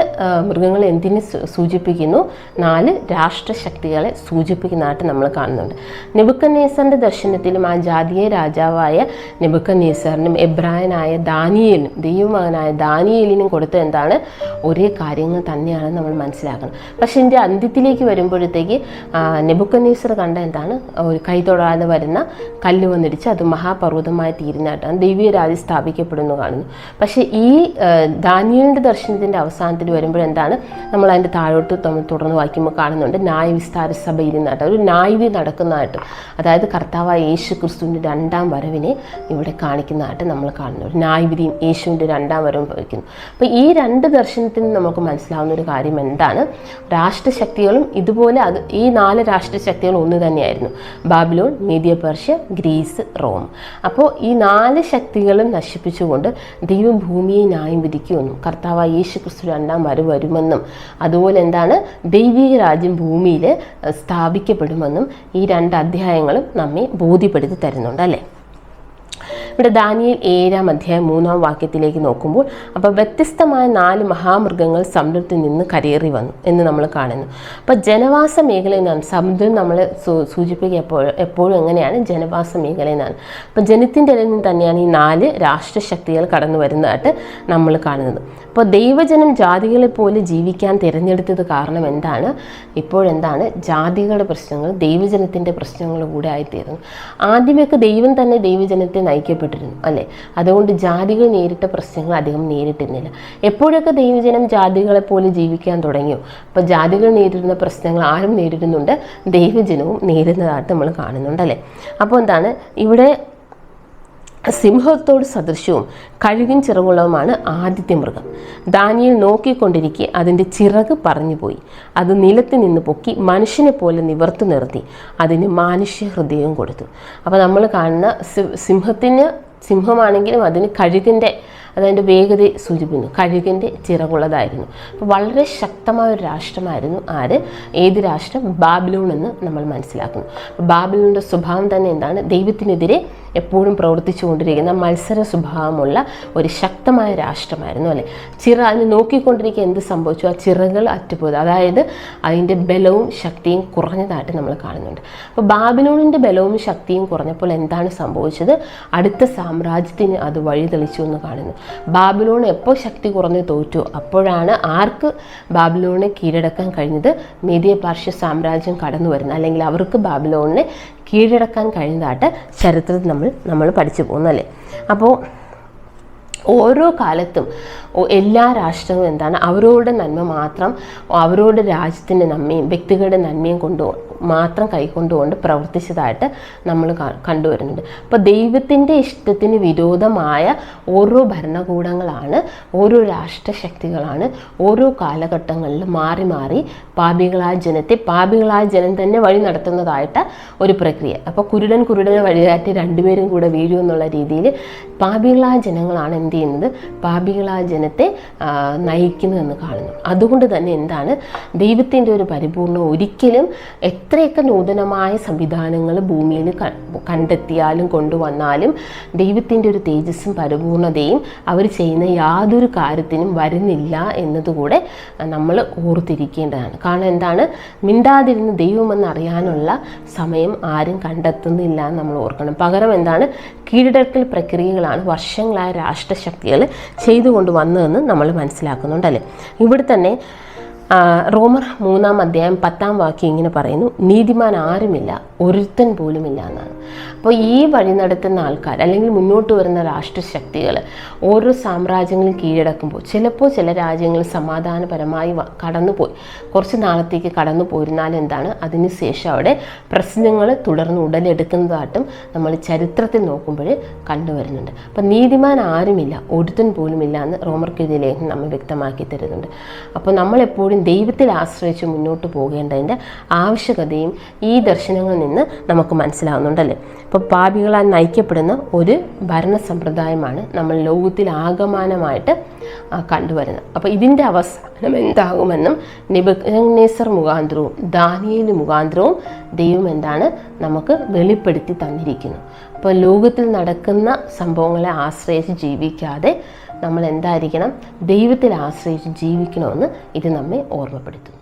മൃഗങ്ങൾ എന്തിനെ സൂചിപ്പിക്കുന്നു? 4 രാഷ്ട്രശക്തികളെ സൂചിപ്പിക്കുന്നതായിട്ട് നമ്മൾ കാണുന്നുണ്ട്. നെബൂഖദ്നേസറിൻ്റെ ദർശനത്തിലും ആ ജാതീയ രാജാവായ നെബൂഖദ്നേസറിനും എബ്രായനായ ദാനിയേലിനും ദൈവമകനായ ദാനിയേലിനും കൊടുത്ത എന്താണ്? ഒരേ കാര്യങ്ങൾ തന്നെയാണ് നമ്മൾ മനസ്സിലാക്കണം. പക്ഷേ ഇതിൻ്റെ അന്ത്യത്തിലേക്ക് വരുമ്പോഴത്തേക്ക് നെബൂഖദ്നേസർ കണ്ട എന്താണ്? ഒരു കൈ തൊടാതെ വരുന്ന കല്ല് വന്നിടിച്ച് അത് മഹാപർവ്വതമായി തീരുന്നതായിട്ടാണ് ദൈവീയ രാജ്യം സ്ഥാപിക്കപ്പെടുന്നു കാണുന്നു. പക്ഷേ ഈ ദാനിയേലിൻ്റെ ദർശനത്തിൻ്റെ അവസാനത്തിൽ വരുമ്പോഴെന്താണ്? നമ്മൾ അതിൻ്റെ താഴോട്ട് നമ്മൾ തുടർന്ന് വായിക്കുമ്പോൾ കാണുന്നുണ്ട് ന്യായവിസ്താര സഭ ഇരുന്നായിട്ട് ഒരു ന്യായവിധി നടക്കുന്നതായിട്ട്, അതായത് കർത്താവായ യേശു ക്രിസ്തുവിൻ്റെ 2-ാം വരവിനെ ഇവിടെ കാണിക്കുന്നതായിട്ട് നമ്മൾ കാണുന്നു. ഒരു ന്യായവിധിയും യേശുവിൻ്റെ 2-ാം വരവും വയ്ക്കുന്നു. അപ്പോൾ ഈ 2 ദർശനത്തിൽ നിന്ന് നമുക്ക് മനസ്സിലാവുന്ന ഒരു കാര്യം എന്താണ്? രാഷ്ട്രശക്തികളും ഇതുപോലെ ഈ 4 രാഷ്ട്രശക്തികൾ ഒന്ന് തന്നെയായിരുന്നു. Babylon, Media Persia, Greece, Rome. അപ്പോൾ ഈ 4 ശക്തികളും നശിപ്പിച്ചുകൊണ്ട് ദൈവം ഭൂമിയെ ന്യായം വിധിക്കുമെന്നും കർത്താവായ യേശു ക്രിസ്തു 2-ാം വരവ് വരുമെന്നും അതുപോലെ എന്താണ്? ദൈവിക രാജ്യം ഭൂമിയിൽ സ്ഥാപിക്കപ്പെടുമെന്നും ഈ 2 അധ്യായങ്ങളും നമ്മെ ബോധ്യപ്പെടുത്തി തരുന്നുണ്ട് അല്ലേ. ഇവിടെ ദാനിയേൽ 7-ാം അധ്യായം 3-ാം വാക്യത്തിലേക്ക് നോക്കുമ്പോൾ അപ്പോൾ വ്യത്യസ്തമായ 4 മഹാമൃഗങ്ങൾ സമുദ്രത്തിൽ നിന്ന് കരയേറി വന്നു എന്ന് നമ്മൾ കാണുന്നു. അപ്പോൾ ജനവാസ മേഖലയിൽ നിന്നാണ് സമുദ്രം നമ്മൾ സൂചിപ്പിക്കുക എപ്പോഴും എങ്ങനെയാണ്? ജനവാസ മേഖലയിൽ നിന്നാണ്. അപ്പോൾ ജനത്തിൻ്റെ ഇടയിൽ നിന്ന് തന്നെയാണ് ഈ 4 രാഷ്ട്രശക്തികൾ കടന്നു വരുന്നതായിട്ട് നമ്മൾ കാണുന്നത്. അപ്പോൾ ദൈവജനം ജാതികളെ പോലെ ജീവിക്കാൻ തിരഞ്ഞെടുത്തത് കാരണം എന്താണ്? ഇപ്പോഴെന്താണ്? ജാതികളുടെ പ്രശ്നങ്ങൾ ദൈവജനത്തിൻ്റെ പ്രശ്നങ്ങൾ കൂടെ ആയിത്തീരുന്നു. ആദ്യമൊക്കെ ദൈവം തന്നെ ദൈവജനത്തെ നയിക്കപ്പെട്ടിരുന്നു അല്ലേ. അതുകൊണ്ട് ജാതികൾ നേരിട്ട പ്രശ്നങ്ങൾ അധികം നേരിട്ടിരുന്നില്ല. എപ്പോഴൊക്കെ ദൈവജനം ജാതികളെ പോലെ ജീവിക്കാൻ തുടങ്ങിയോ അപ്പോൾ ജാതികൾ നേരിടുന്ന പ്രശ്നങ്ങൾ ആരും നേരിടുന്നുണ്ട്? ദൈവജനവും നേരിടുന്നതായിട്ട് നമ്മൾ കാണുന്നുണ്ട് അല്ലേ. അപ്പോൾ എന്താണ് ഇവിടെ? സിംഹത്തോട് സദൃശവും കഴുകിൻ ചിറകുള്ളതുമാണ് ആദ്യത്തെ മൃഗം. ദാനിയേൽ നോക്കിക്കൊണ്ടിരിക്കെ അതിൻ്റെ ചിറക് പറഞ്ഞുപോയി. അത് നിലത്ത് നിന്ന് പൊക്കി മനുഷ്യനെ പോലെ നിവർത്തി നിർത്തി അതിന് മാനുഷ്യ ഹൃദയം കൊടുത്തു. അപ്പോൾ നമ്മൾ കാണുന്ന സിംഹമാണെങ്കിലും അതിന് കഴുകിൻ്റെ അതതിൻ്റെ വേഗതയെ സൂചിപ്പിക്കുന്നു. കഴുകിൻ്റെ ചിറകുള്ളതായിരുന്നു. അപ്പോൾ വളരെ ശക്തമായ ഒരു രാഷ്ട്രമായിരുന്നു ഏത് രാഷ്ട്രം? ബാബിലോൺ എന്ന് നമ്മൾ മനസ്സിലാക്കുന്നു. ബാബിലോണിൻ്റെ സ്വഭാവം തന്നെ എന്താണ്? ദൈവത്തിനെതിരെ എപ്പോഴും പ്രവർത്തിച്ചു കൊണ്ടിരിക്കുന്ന മത്സര സ്വഭാവമുള്ള ഒരു ശക്തമായ രാഷ്ട്രമായിരുന്നു അല്ലേ. അതിന് നോക്കിക്കൊണ്ടിരിക്കുക എന്ത് സംഭവിച്ചു? ആ ചിറകൾ അറ്റുപോയത്, അതായത് അതിൻ്റെ ബലവും ശക്തിയും കുറഞ്ഞതായിട്ട് നമ്മൾ കാണുന്നുണ്ട്. അപ്പോൾ ബാബിലോണിൻ്റെ ബലവും ശക്തിയും കുറഞ്ഞപ്പോൾ എന്താണ് സംഭവിച്ചത്? അടുത്ത സാമ്രാജ്യത്തിന് അത് വഴി തെളിച്ചു എന്ന് കാണുന്നു. ബാബിലോൺ എപ്പോൾ ശക്തി കുറഞ്ഞ് തോറ്റു അപ്പോഴാണ് ആർക്ക് ബാബിലോണിനെ കീഴടക്കാൻ കഴിഞ്ഞത്? മീഡിയ പാർഷ്യ സാമ്രാജ്യം കടന്നു വരുന്നത്, അല്ലെങ്കിൽ അവർക്ക് ബാബിലോണിനെ കീഴടക്കാൻ കഴിഞ്ഞതായിട്ട് ചരിത്രത്തിൽ നമ്മൾ പഠിച്ചു പോകുന്നല്ലേ. അപ്പോൾ ഓരോ കാലത്തും എല്ലാ രാഷ്ട്രങ്ങളും എന്താണ്? അവരുടെ നന്മ മാത്രം, അവരുടെ രാജ്യത്തിൻ്റെ നന്മയും വ്യക്തികളുടെ നന്മയും മാത്രം കൈക്കൊണ്ടുകൊണ്ട് പ്രവർത്തിച്ചതായിട്ട് നമ്മൾ കണ്ടുവരുന്നുണ്ട്. അപ്പോൾ ദൈവത്തിൻ്റെ ഇഷ്ടത്തിന് വിരോധമായ ഓരോ ഭരണകൂടങ്ങളാണ്, ഓരോ രാഷ്ട്രശക്തികളാണ് ഓരോ കാലഘട്ടങ്ങളിലും മാറി മാറി പാപികളായ ജനം തന്നെ വഴി നടത്തുന്നതായിട്ട് ഒരു പ്രക്രിയ. അപ്പോൾ കുരുടനെ വഴികാട്ടി രണ്ടുപേരും കൂടെ വീഴും എന്നുള്ള രീതിയിൽ പാപികളായ ജനങ്ങളാണ് എന്ത് ചെയ്യുന്നത്? പാപികളായ ജനത്തെ നയിക്കുന്നതെന്ന് കാണുന്നു. അതുകൊണ്ട് തന്നെ എന്താണ്? ദൈവത്തിൻ്റെ ഒരു പരിപൂർണം ഒരിക്കലും എത്രയൊക്കെ നൂതനമായ സംവിധാനങ്ങൾ ഭൂമിയിൽ കണ്ടെത്തിയാലും കൊണ്ടുവന്നാലും ദൈവത്തിൻ്റെ ഒരു തേജസ്സും പരിപൂർണതയും അവർ ചെയ്യുന്ന യാതൊരു കാര്യത്തിനും വരുന്നില്ല എന്നതുകൂടെ നമ്മൾ ഓർത്തിരിക്കേണ്ടതാണ്. കാരണം എന്താണ്? മിണ്ടാതിരുന്ന് ദൈവമെന്ന് അറിയാനുള്ള സമയം ആരും കണ്ടെത്തുന്നില്ല എന്ന് നമ്മൾ ഓർക്കണം. പകരം എന്താണ്? കീഴടക്കൽ പ്രക്രിയകളാണ് വർഷങ്ങളായ രാഷ്ട്രശക്തികൾ ചെയ്തുകൊണ്ട് വന്നതെന്ന് നമ്മൾ മനസ്സിലാക്കുന്നുണ്ടല്ലേ. ഇവിടെ തന്നെ റോമർ 3-ാം അധ്യായം 10-ാം വാക്യം ഇങ്ങനെ പറയുന്നു: നീതിമാൻ ആരുമില്ല, ഒരുത്തൻ പോലുമില്ല എന്നാണ്. അപ്പോൾ ഈ വഴി നടത്തുന്ന ആൾക്കാർ അല്ലെങ്കിൽ മുന്നോട്ട് വരുന്ന രാഷ്ട്രശക്തികൾ ഓരോ സാമ്രാജ്യങ്ങളും കീഴടക്കുമ്പോൾ ചിലപ്പോൾ ചില രാജ്യങ്ങൾ സമാധാനപരമായി കടന്നുപോയി, കുറച്ച് നാളത്തേക്ക് കടന്നു പോയിരുന്നാൽ എന്താണ്? അതിനുശേഷം അവിടെ പ്രശ്നങ്ങൾ തുടർന്ന് ഉടലെടുക്കുന്നതായിട്ടും നമ്മൾ ചരിത്രത്തിൽ നോക്കുമ്പോൾ കണ്ടുവരുന്നുണ്ട്. അപ്പം നീതിമാൻ ആരുമില്ല, ഒരുത്തൻ പോലുമില്ല എന്ന് റോമർക്കെതിരെ ലേഖനം നമ്മെ വ്യക്തമാക്കി തരുന്നുണ്ട്. അപ്പോൾ നമ്മളെപ്പോഴും പകരം ദൈവത്തിൽ ആശ്രയിച്ച് മുന്നോട്ട് പോകേണ്ടതിൻ്റെ ആവശ്യകതയും ഈ ദർശനങ്ങളിൽ നിന്ന് നമുക്ക് മനസ്സിലാവുന്നുണ്ടല്ലേ. ഇപ്പോൾ പാപികളാൽ നയിക്കപ്പെടുന്ന ഒരു ഭരണ സമ്പ്രദായമാണ് നമ്മൾ ലോകത്തിൽ ആകമാനമായിട്ട് കണ്ടുവരുന്നത്. അപ്പോൾ ഇതിൻ്റെ അവസാനം എന്താകുമെന്നും നെബൂഖദ്നേസർ മുഖാന്തരവും ദാനിയേൽ മുഖാന്തരവും ദൈവം എന്താണ് നമുക്ക് വെളിപ്പെടുത്തി തന്നിരിക്കുന്നു. അപ്പോൾ ലോകത്തിൽ നടക്കുന്ന സംഭവങ്ങളെ ആശ്രയിച്ച് ജീവിക്കാതെ നമ്മൾ എന്തായിരിക്കണം, ദൈവത്തിൽ ആശ്രയിച്ച് ജീവിക്കണമെന്ന് ഇത് നമ്മെ ഓർമ്മപ്പെടുത്തുന്നു.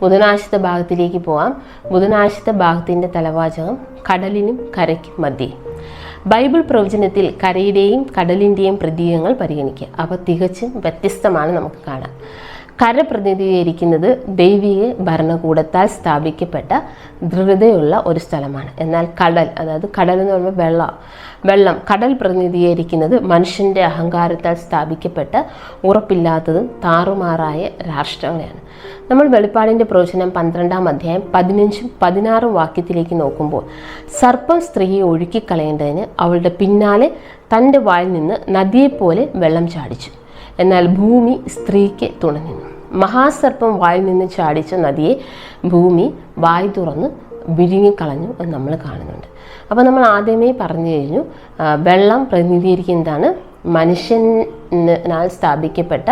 ബുധനാഴ്ചത്തെ ഭാഗത്തിലേക്ക് പോവാം. ബുധനാഴ്ചത്തെ ഭാഗത്തിൻ്റെ തലവാചകം കടലിനും കരയ്ക്കും മധ്യേ. ബൈബിൾ പ്രവചനത്തിൽ കരയുടെയും കടലിൻ്റെയും പ്രതീകങ്ങൾ പരിഗണിക്കുക. അവ തികച്ചും വ്യത്യസ്തമാണ് നമുക്ക് കാണാം. കര പ്രതിനിധീകരിക്കുന്നത് ദൈവിക ഭരണകൂടത്താൽ സ്ഥാപിക്കപ്പെട്ട ദൃഢതയുള്ള ഒരു സ്ഥലമാണ്. എന്നാൽ കടൽ, അതായത് കടൽ എന്ന് പറയുമ്പോൾ വെള്ളം, കടൽ പ്രതിനിധീകരിക്കുന്നത് മനുഷ്യൻ്റെ അഹങ്കാരത്താൽ സ്ഥാപിക്കപ്പെട്ട ഉറപ്പില്ലാത്തതും താറുമാറായ രാഷ്ട്രങ്ങളെയാണ്. നമ്മൾ വെളിപ്പാടിൻ്റെ പ്രവചനം 12-ാം അധ്യായം 15-16 വാക്യത്തിലേക്ക് നോക്കുമ്പോൾ, സർപ്പം സ്ത്രീയെ ഒഴുക്കിക്കളയേണ്ടതിന് അവളുടെ പിന്നാലെ തൻ്റെ വായിൽ നിന്ന് നദിയെപ്പോലെ വെള്ളം ചാടിച്ചു. എന്നാൽ ഭൂമി സ്ത്രീക്ക് തുണനിന്നു. മഹാസർപ്പം വായിൽ നിന്ന് ചാടിച്ച നദിയെ ഭൂമി വായ് തുറന്ന് വിഴുങ്ങിക്കളഞ്ഞു എന്ന് നമ്മൾ കാണുന്നുണ്ട്. അപ്പോൾ നമ്മൾ ആദ്യമേ പറഞ്ഞു കഴിഞ്ഞു, വെള്ളം പ്രതിനിധീകരിക്കുന്നതാണ് മനുഷ്യനാൽ സ്ഥാപിക്കപ്പെട്ട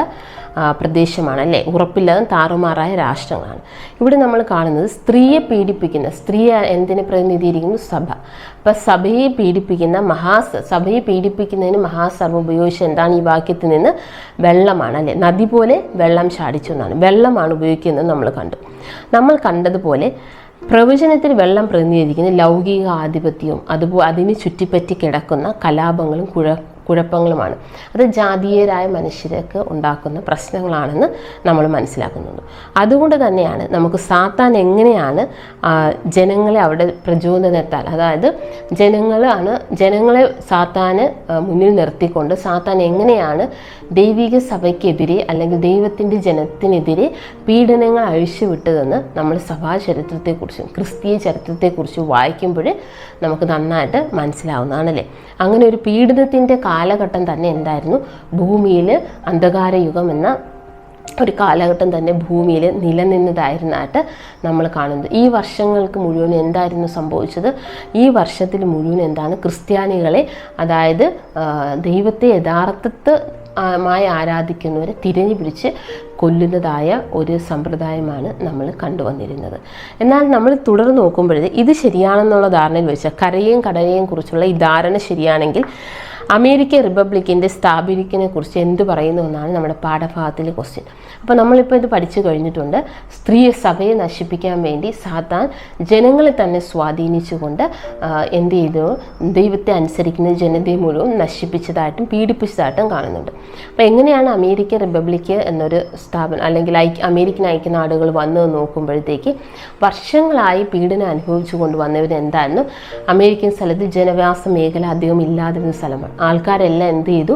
പ്രദേശമാണ് അല്ലേ, ഉറപ്പില്ലാതെ താറുമാറായ രാഷ്ട്രങ്ങളാണ്. ഇവിടെ നമ്മൾ കാണുന്നത് സ്ത്രീയെ പീഡിപ്പിക്കുന്ന, സ്ത്രീ എന്തിനെ പ്രതിനിധീകരിക്കുന്നു? സഭ. അപ്പം സഭയെ പീഡിപ്പിക്കുന്നതിന് മഹാസർവം ഉപയോഗിച്ച് എന്താണ് ഈ വാക്യത്തിൽ നിന്ന്? വെള്ളമാണ് അല്ലേ, നദി പോലെ വെള്ളം ചാടിച്ചു എന്നാണ്, വെള്ളമാണ് ഉപയോഗിക്കുന്നത് നമ്മൾ കണ്ടു. നമ്മൾ കണ്ടതുപോലെ പ്രവചനത്തിൽ വെള്ളം പ്രതിനിധീകരിക്കുന്ന ലൗകിക ആധിപത്യവും അതിന് ചുറ്റിപ്പറ്റി കിടക്കുന്ന കലാപങ്ങളും കുഴപ്പങ്ങളുമാണ്. അത് ജാതീയരായ മനുഷ്യർക്ക് ഉണ്ടാക്കുന്ന പ്രശ്നങ്ങളാണെന്ന് നമ്മൾ മനസ്സിലാക്കുന്നുണ്ട്. അതുകൊണ്ട് തന്നെയാണ് നമുക്ക് സാത്താൻ എങ്ങനെയാണ് ജനങ്ങളെ അവിടെ പ്രചോദനത്താൽ, അതായത് ജനങ്ങളെ സാത്താന് മുന്നിൽ നിർത്തിക്കൊണ്ട് സാത്താൻ എങ്ങനെയാണ് ദൈവിക സഭയ്ക്കെതിരെ അല്ലെങ്കിൽ ദൈവത്തിൻ്റെ ജനത്തിനെതിരെ പീഡനങ്ങൾ അഴിച്ചുവിട്ടതെന്ന് നമ്മൾ സഭാചരിത്രത്തെക്കുറിച്ചും ക്രിസ്തീയ ചരിത്രത്തെക്കുറിച്ചും വായിക്കുമ്പോൾ നമുക്ക് നന്നായിട്ട് മനസ്സിലാവുന്നതാണല്ലേ. അങ്ങനെ ഒരു പീഡനത്തിൻ്റെ കാലഘട്ടം തന്നെ എന്തായിരുന്നു? ഭൂമിയിൽ അന്ധകാരയുഗം എന്ന ഒരു കാലഘട്ടം തന്നെ ഭൂമിയിൽ നിലനിന്നതായിരുന്നായിട്ട് നമ്മൾ കാണുന്നത്. ഈ വർഷങ്ങൾക്ക് മുഴുവൻ എന്തായിരുന്നു സംഭവിച്ചത്? ഈ വർഷത്തിൽ മുഴുവൻ എന്താണ്? ക്രിസ്ത്യാനികളെ, അതായത് ദൈവത്തെ യഥാർത്ഥമായി ആരാധിക്കുന്നവരെ തിരഞ്ഞു പിടിച്ച് കൊല്ലുന്നതായ ഒരു സമ്പ്രദായമാണ് നമ്മൾ കണ്ടുവന്നിരുന്നത്. എന്നാൽ നമ്മൾ തുടർന്ന് നോക്കുമ്പോഴേ ഇത് ശരിയാണെന്നുള്ള ധാരണയിൽ വെച്ചാൽ കരയെയും കടലെയും കുറിച്ചുള്ള ഈ ധാരണ ശരിയാണെങ്കിൽ അമേരിക്കൻ റിപ്പബ്ലിക്കിൻ്റെ സ്ഥാപനത്തിനെ കുറിച്ച് എന്ത് പറയുന്നു എന്നാണ് നമ്മുടെ പാഠഭാഗത്തിലെ ക്വസ്റ്റ്യൻ. അപ്പോൾ നമ്മളിപ്പോൾ ഇത് പഠിച്ചു കഴിഞ്ഞിട്ടുണ്ട്. സഭയെ നശിപ്പിക്കാൻ വേണ്ടി സാത്താൻ ജനങ്ങളെ തന്നെ സ്വാധീനിച്ചുകൊണ്ട് എന്ത് ചെയ്തു? ദൈവത്തെ അനുസരിക്കുന്ന ജനതയെ മുഴുവൻ നശിപ്പിച്ചതായിട്ടും പീഡിപ്പിച്ചതായിട്ടും കാണുന്നുണ്ട്. അപ്പോൾ എങ്ങനെയാണ് അമേരിക്കൻ റിപ്പബ്ലിക്ക് എന്നൊരു സ്ഥാപനം അല്ലെങ്കിൽ അമേരിക്കൻ ഐക്യനാടുകൾ വന്നത് നോക്കുമ്പോഴത്തേക്ക് വർഷങ്ങളായി പീഡനം അനുഭവിച്ചു കൊണ്ട് വന്നവരെന്തായിരുന്നു? അമേരിക്കൻ സ്ഥലത്ത് ജനവാസ മേഖല അധികം ഇല്ലാതിരുന്ന സ്ഥലമാണ്. ആൾക്കാരെല്ലാം എന്ത് ചെയ്തു?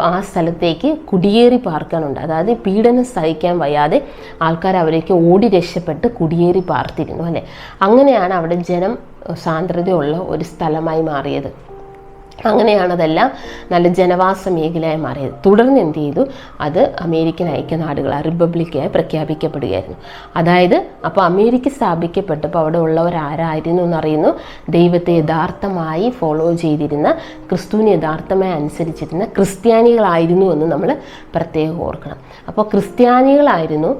ആ സ്ഥലത്തേക്ക് കുടിയേറി പാർക്കാനുണ്ട്. അതായത് പീഡനം സഹിക്കാൻ വയ്യാതെ ആൾക്കാർ അവരേക്ക് ഓടി രക്ഷപ്പെട്ട് കുടിയേറി പാർത്തിരുന്നു അല്ലേ. അങ്ങനെയാണ് അവിടെ ജനം സാന്ദ്രതയുള്ള ഒരു സ്ഥലമായി മാറിയത്. അങ്ങനെയാണ് അതെല്ലാം നല്ല ജനവാസ മേഖലയായി മാറിയത്. തുടർന്ന് എന്ത് ചെയ്തു? അത് അമേരിക്കൻ ഐക്യനാടുകൾ റിപ്പബ്ലിക്കായി പ്രഖ്യാപിക്കപ്പെടുകയായിരുന്നു. അതായത് അപ്പോൾ അമേരിക്ക സ്ഥാപിക്കപ്പെട്ടപ്പോൾ അവിടെ ഉള്ളവർ ആരായിരുന്നു എന്നറിയുന്നു? ദൈവത്തെ യഥാർത്ഥമായി ഫോളോ ചെയ്തിരുന്ന, ക്രിസ്തുവിനെ യഥാർത്ഥമായി അനുസരിച്ചിരുന്ന ക്രിസ്ത്യാനികളായിരുന്നു എന്ന് നമ്മൾ പ്രത്യേകം ഓർക്കണം. അപ്പോൾ ക്രിസ്ത്യാനികളായിരുന്നു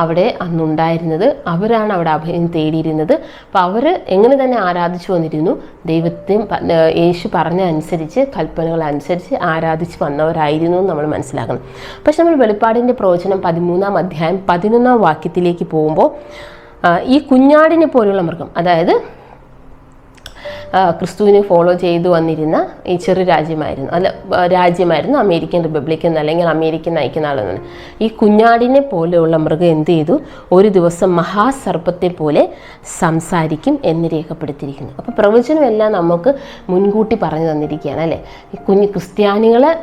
അവിടെ അന്നുണ്ടായിരുന്നത്. അവരാണ് അവിടെ അഭയം തേടിയിരുന്നത്. അപ്പോൾ അവർ എങ്ങനെ തന്നെ ആരാധിച്ചു വന്നിരുന്നു? ദൈവത്തെ യേശു പറഞ്ഞ അനുസരിച്ച്, കൽപ്പനകൾ അനുസരിച്ച് ആരാധിച്ച് വന്നവരായിരുന്നു നമ്മൾ മനസ്സിലാക്കണം. പക്ഷെ നമ്മൾ വെളിപ്പാടിൻ്റെ പ്രവചനം 13-ാം അധ്യായം 11-ാം വാക്യത്തിലേക്ക് പോകുമ്പോൾ ഈ കുഞ്ഞാടിനെ പോലുള്ള മൃഗം, അതായത് ക്രിസ്തുവിനെ ഫോളോ ചെയ്തു വന്നിരുന്ന ഈ ചെറു രാജ്യമായിരുന്നു അമേരിക്കൻ റിപ്പബ്ലിക് അല്ലെങ്കിൽ അമേരിക്കൻ ഐക്യനാടെന്നാണ്. ഈ കുഞ്ഞാടിനെ പോലെയുള്ള മൃഗം എന്ത് ചെയ്തു? ഒരു ദിവസം മഹാസർപ്പത്തെ പോലെ സംസാരിക്കും എന്ന് രേഖപ്പെടുത്തിയിരിക്കുന്നു. അപ്പോൾ പ്രവചനമെല്ലാം നമുക്ക് മുൻകൂട്ടി പറഞ്ഞു തന്നിരിക്കുകയാണ് അല്ലേ. ഈ ക്രിസ്ത്യാനികളെ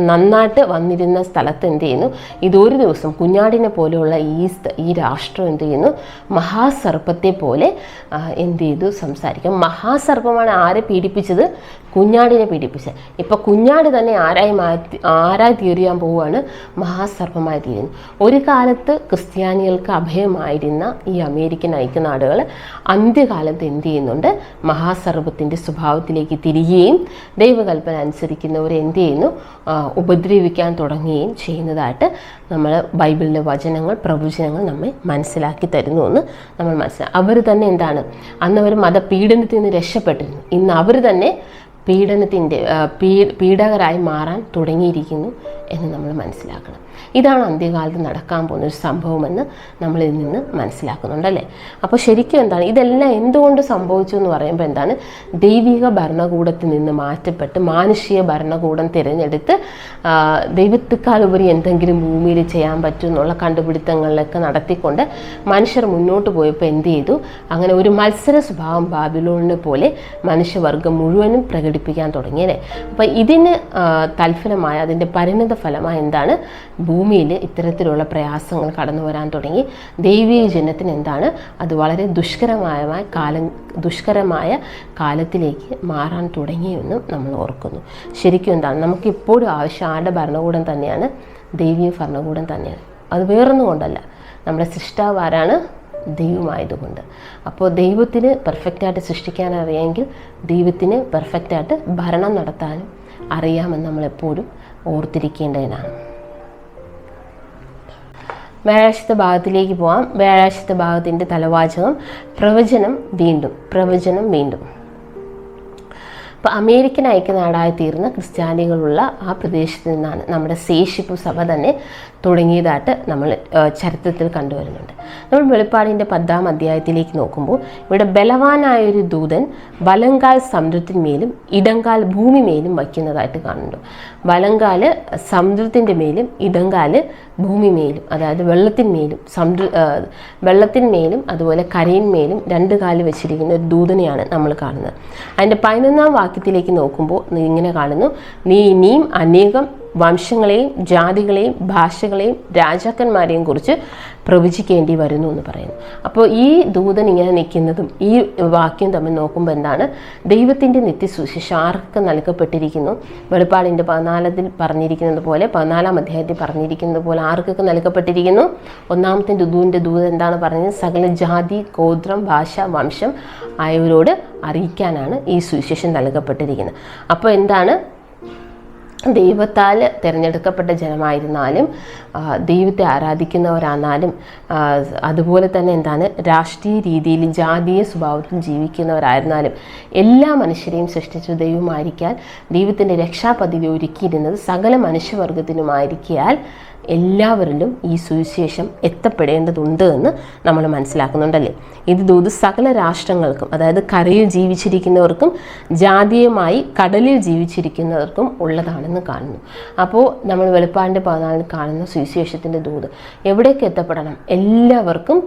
നന്നായിട്ട് വന്നിരുന്ന സ്ഥലത്ത് എന്ത് ചെയ്യുന്നു? ഇതൊരു ദിവസം കുഞ്ഞാടിനെ പോലെയുള്ള ഈ രാഷ്ട്രം എന്ത് ചെയ്യുന്നു? മഹാസർപ്പത്തെ പോലെ എന്ത് ചെയ്തു? സംസാരിക്കും. മഹാസർപ്പമാണ് ആരെ പീഡിപ്പിച്ചത്? കുഞ്ഞാടിനെ പീഡിപ്പിച്ച്. ഇപ്പം കുഞ്ഞാട് തന്നെ ആരായി തീരാൻ പോവുകയാണ്? മഹാസർപ്പമായി തീരുന്നു. ഒരു കാലത്ത് ക്രിസ്ത്യാനികൾക്ക് അഭയമായിരുന്ന ഈ അമേരിക്കൻ ഐക്യനാടുകൾ അന്ത്യകാലത്ത് എന്ത് ചെയ്യുന്നുണ്ട്? മഹാസർപ്പത്തിൻ്റെ സ്വഭാവത്തിലേക്ക് തിരികുകയും ദൈവകൽപ്പന അനുസരിക്കുന്നവരെ എന്ത് ചെയ്യുന്നു? ഉപദ്രവിക്കാൻ തുടങ്ങുകയും ചെയ്യുന്നതായിട്ട് നമ്മൾ ബൈബിളിലെ വചനങ്ങൾ, പ്രവചനങ്ങൾ നമ്മെ മനസ്സിലാക്കി തരുന്നു എന്ന് നമ്മൾ മനസ്സിലാക്കി. അവർ തന്നെ എന്താണ്? അന്ന് അവർ മതപീഡനത്തിൽ നിന്ന് രക്ഷപ്പെട്ടിരുന്നു. ഇന്ന് അവർ തന്നെ പീഡകരായി മാറാൻ തുടങ്ങിയിരിക്കുന്നു എന്ന് നമ്മൾ മനസ്സിലാക്കണം. ഇതാണ് അന്ത്യകാലത്ത് നടക്കാൻ പോകുന്ന ഒരു സംഭവമെന്ന് നമ്മളിൽ നിന്ന് മനസ്സിലാക്കുന്നുണ്ടല്ലേ. അപ്പോൾ ശരിക്കും എന്താണ് ഇതെല്ലാം എന്തുകൊണ്ട് സംഭവിച്ചു എന്ന് പറയുമ്പോൾ എന്താണ്? ദൈവിക ഭരണകൂടത്തിൽ നിന്ന് മാറ്റപ്പെട്ട് മാനുഷിക ഭരണകൂടം തിരഞ്ഞെടുത്ത് ദൈവത്തെക്കാളുപരി എന്തെങ്കിലും ഭൂമിയിൽ ചെയ്യാൻ പറ്റും എന്നുള്ള കണ്ടുപിടുത്തങ്ങളിലൊക്കെ നടത്തിക്കൊണ്ട് മനുഷ്യർ മുന്നോട്ട് പോയപ്പോൾ എന്ത് ചെയ്തു? അങ്ങനെ ഒരു മത്സര സ്വഭാവം ബാബിലോണിനെ പോലെ മനുഷ്യവർഗം മുഴുവനും പ്രകടിപ്പിക്കാൻ തുടങ്ങിയല്ലേ. അപ്പം ഇതിന് തൽഫലമായ അതിൻ്റെ പരിണിത ഫലമായി എന്താണ്? ഭൂമിയിൽ ഇത്തരത്തിലുള്ള പ്രയാസങ്ങൾ കടന്നു വരാൻ തുടങ്ങി. ദൈവീയ ജനത്തിന് എന്താണ്? അത് വളരെ ദുഷ്കരമായ കാലത്തിലേക്ക് മാറാൻ തുടങ്ങിയെന്നും നമ്മൾ ഓർക്കുന്നു. ശരിക്കും എന്താണ് നമുക്കിപ്പോഴും ആവശ്യം ആരുടെ ഭരണകൂടം തന്നെയാണ്? ദൈവീയ ഭരണകൂടം തന്നെയാണ്. അത് വേറൊന്നും കൊണ്ടല്ല, നമ്മുടെ സൃഷ്ടാവ് ആരാണ്? ദൈവമായതുകൊണ്ട്. അപ്പോൾ ദൈവത്തിന് പെർഫെക്റ്റായിട്ട് സൃഷ്ടിക്കാൻ അറിയാമെങ്കിൽ ദൈവത്തിന് പെർഫെക്റ്റായിട്ട് ഭരണം നടത്താനും അറിയാമെന്ന് നമ്മളെപ്പോഴും ഓർത്തിരിക്കേണ്ടതിനാണ്. വ്യാഴാഴ്ചത്തെ ഭാഗത്തിലേക്ക് പോകാം. വ്യാഴാഴ്ചത്തെ ഭാഗത്തിൻ്റെ തലവാചകം പ്രവചനം വീണ്ടും. അപ്പോൾ അമേരിക്കൻ ഐക്യനാടായി തീർന്ന ക്രിസ്ത്യാനികളുള്ള ആ പ്രദേശത്ത് നിന്നാണ് നമ്മുടെ ശേഷിപ്പ് സഭ തന്നെ തുടങ്ങിയതായിട്ട് നമ്മൾ ചരിത്രത്തിൽ കണ്ടുവരുന്നുണ്ട്. നമ്മൾ വെളിപ്പാടിൻ്റെ 10-ാം അധ്യായത്തിലേക്ക് നോക്കുമ്പോൾ ഇവിടെ ബലവാനായൊരു ദൂതൻ വലങ്കാൽ സമുദ്രത്തിന്മേലും ഇടങ്കാൽ ഭൂമിമേലും വയ്ക്കുന്നതായിട്ട് കാണുന്നുണ്ട്. വലങ്കാല് സമുദ്രത്തിൻ്റെ മേലും ഇടങ്കാല് ഭൂമിമേലും, അതായത് വെള്ളത്തിന്മേലും അതുപോലെ കരയിന്മേലും 2 കാല് വെച്ചിരിക്കുന്ന ഒരു ദൂതനെയാണ് നമ്മൾ കാണുന്നത്. അതിൻ്റെ 11-ാം വാക്യത്തിലേക്ക് നോക്കുമ്പോൾ ഇങ്ങനെ കാണുന്നു: നീ ഇനിയും അനേകം വംശങ്ങളെയും ജാതികളെയും ഭാഷകളെയും രാജാക്കന്മാരെയും കുറിച്ച് പ്രവചിക്കേണ്ടി വരുന്നു എന്ന് പറയുന്നു. അപ്പോൾ ഈ ദൂതൻ ഇങ്ങനെ നിൽക്കുന്നതും ഈ വാക്യം തമ്മിൽ നോക്കുമ്പോൾ എന്താണ്? ദൈവത്തിൻ്റെ നിത്യസുവിശേഷം ആർക്ക് നൽകപ്പെട്ടിരിക്കുന്നു? വെളിപ്പാടിൻ്റെ 14-ൽ പറഞ്ഞിരിക്കുന്നത് പോലെ, 14-ാം അധ്യായത്തിൽ പറഞ്ഞിരിക്കുന്നത് പോലെ ആർക്കൊക്കെ നൽകപ്പെട്ടിരിക്കുന്നു? ഒന്നാമത്തെ ദൂതൻ എന്താണ് പറഞ്ഞത്? സകല ജാതി, ഗോത്രം, ഭാഷ, വംശം ആയവരോട് അറിയിക്കാനാണ് ഈ സുവിശേഷം നൽകപ്പെട്ടിരിക്കുന്നത്. അപ്പോൾ എന്താണ്? ദൈവത്താൽ തിരഞ്ഞെടുക്കപ്പെട്ട ജനമായിരുന്നാലും ദൈവത്തെ ആരാധിക്കുന്നവരാണെന്നാലും അതുപോലെ തന്നെ എന്താണ് രാഷ്ട്രീയ രീതിയിൽ ജാതീയ സ്വഭാവത്തിൽ ജീവിക്കുന്നവരായിരുന്നാലും എല്ലാ മനുഷ്യരെയും സൃഷ്ടിച്ച ദൈവമായിരിക്കാൻ ദൈവത്തിൻ്റെ രക്ഷാപദ്ധതി ഒരുക്കിയിരുന്നത് സകല മനുഷ്യവർഗത്തിനുമായിരിക്കാൻ എല്ലാവരിലും ഈ സുവിശേഷം എത്തപ്പെടേണ്ടതുണ്ട് എന്ന് നമ്മൾ മനസ്സിലാക്കുന്നുണ്ടല്ലേ. ഇത് ദൂത് സകല രാഷ്ട്രങ്ങൾക്കും, അതായത് കരയിൽ ജീവിച്ചിരിക്കുന്നവർക്കും ജാതീയമായി കടലിൽ ജീവിച്ചിരിക്കുന്നവർക്കും ഉള്ളതാണെന്ന് കാണുന്നു. അപ്പോൾ നമ്മൾ വെളിപ്പാടിൻ്റെ 14-ൽ കാണുന്ന സുവിശേഷത്തിൻ്റെ ദൂത് എവിടേക്ക് എത്തപ്പെടണം? എല്ലാവർക്കും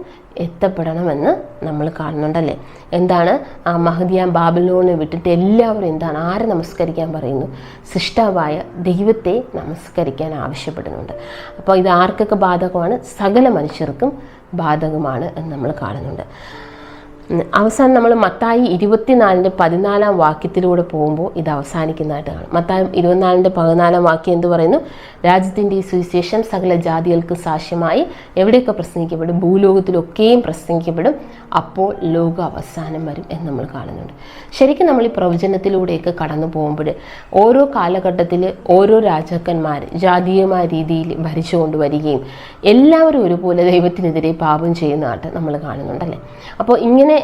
എത്തപ്പെടണമെന്ന് നമ്മൾ കാണുന്നുണ്ടല്ലേ. എന്താണ്? ആ മഹദിയാം ബാബിലോണിനെ വിട്ടിട്ട് എല്ലാവരും എന്താണ്? ആരെ നമസ്കരിക്കാൻ പറയുന്നു? സൃഷ്ടാവായ ദൈവത്തെ നമസ്കരിക്കാൻ ആവശ്യപ്പെടുന്നുണ്ട്. അപ്പോൾ ഇത് ആർക്കൊക്കെ ബാധകമാണ്? സകല മനുഷ്യർക്കും ബാധകമാണ് എന്ന് നമ്മൾ കാണുന്നുണ്ട്. അവസാനം നമ്മൾ മത്തായി 24-ന്റെ 14-ാം വാക്യത്തിലൂടെ പോകുമ്പോൾ ഇത് അവസാനിക്കുന്നതായിട്ട് കാണും. മത്തായി 24-ന്റെ 14-ാം വാക്യം എന്ത് പറയുന്നു? രാജ്യത്തിൻ്റെ ഈ സുവിശേഷം സകല ജാതികൾക്ക് സാക്ഷ്യമായി എവിടെയൊക്കെ പ്രസംഗിക്കപ്പെടും? ഭൂലോകത്തിലൊക്കെയും പ്രസംഗിക്കപ്പെടും, അപ്പോൾ ലോക അവസാനം വരും എന്ന് നമ്മൾ കാണുന്നുണ്ട്. ശരിക്കും നമ്മൾ ഈ പ്രവചനത്തിലൂടെയൊക്കെ കടന്നു പോകുമ്പോൾ ഓരോ കാലഘട്ടത്തിൽ ഓരോ രാജാക്കന്മാർ ജാതീയമായ രീതിയിൽ ഭരിച്ചു കൊണ്ടുവരികയും എല്ലാവരും ഒരുപോലെ ദൈവത്തിനെതിരെ പാപം ചെയ്യുന്നതായിട്ട് നമ്മൾ കാണുന്നുണ്ടല്ലേ. അപ്പോൾ ഇങ്ങനെ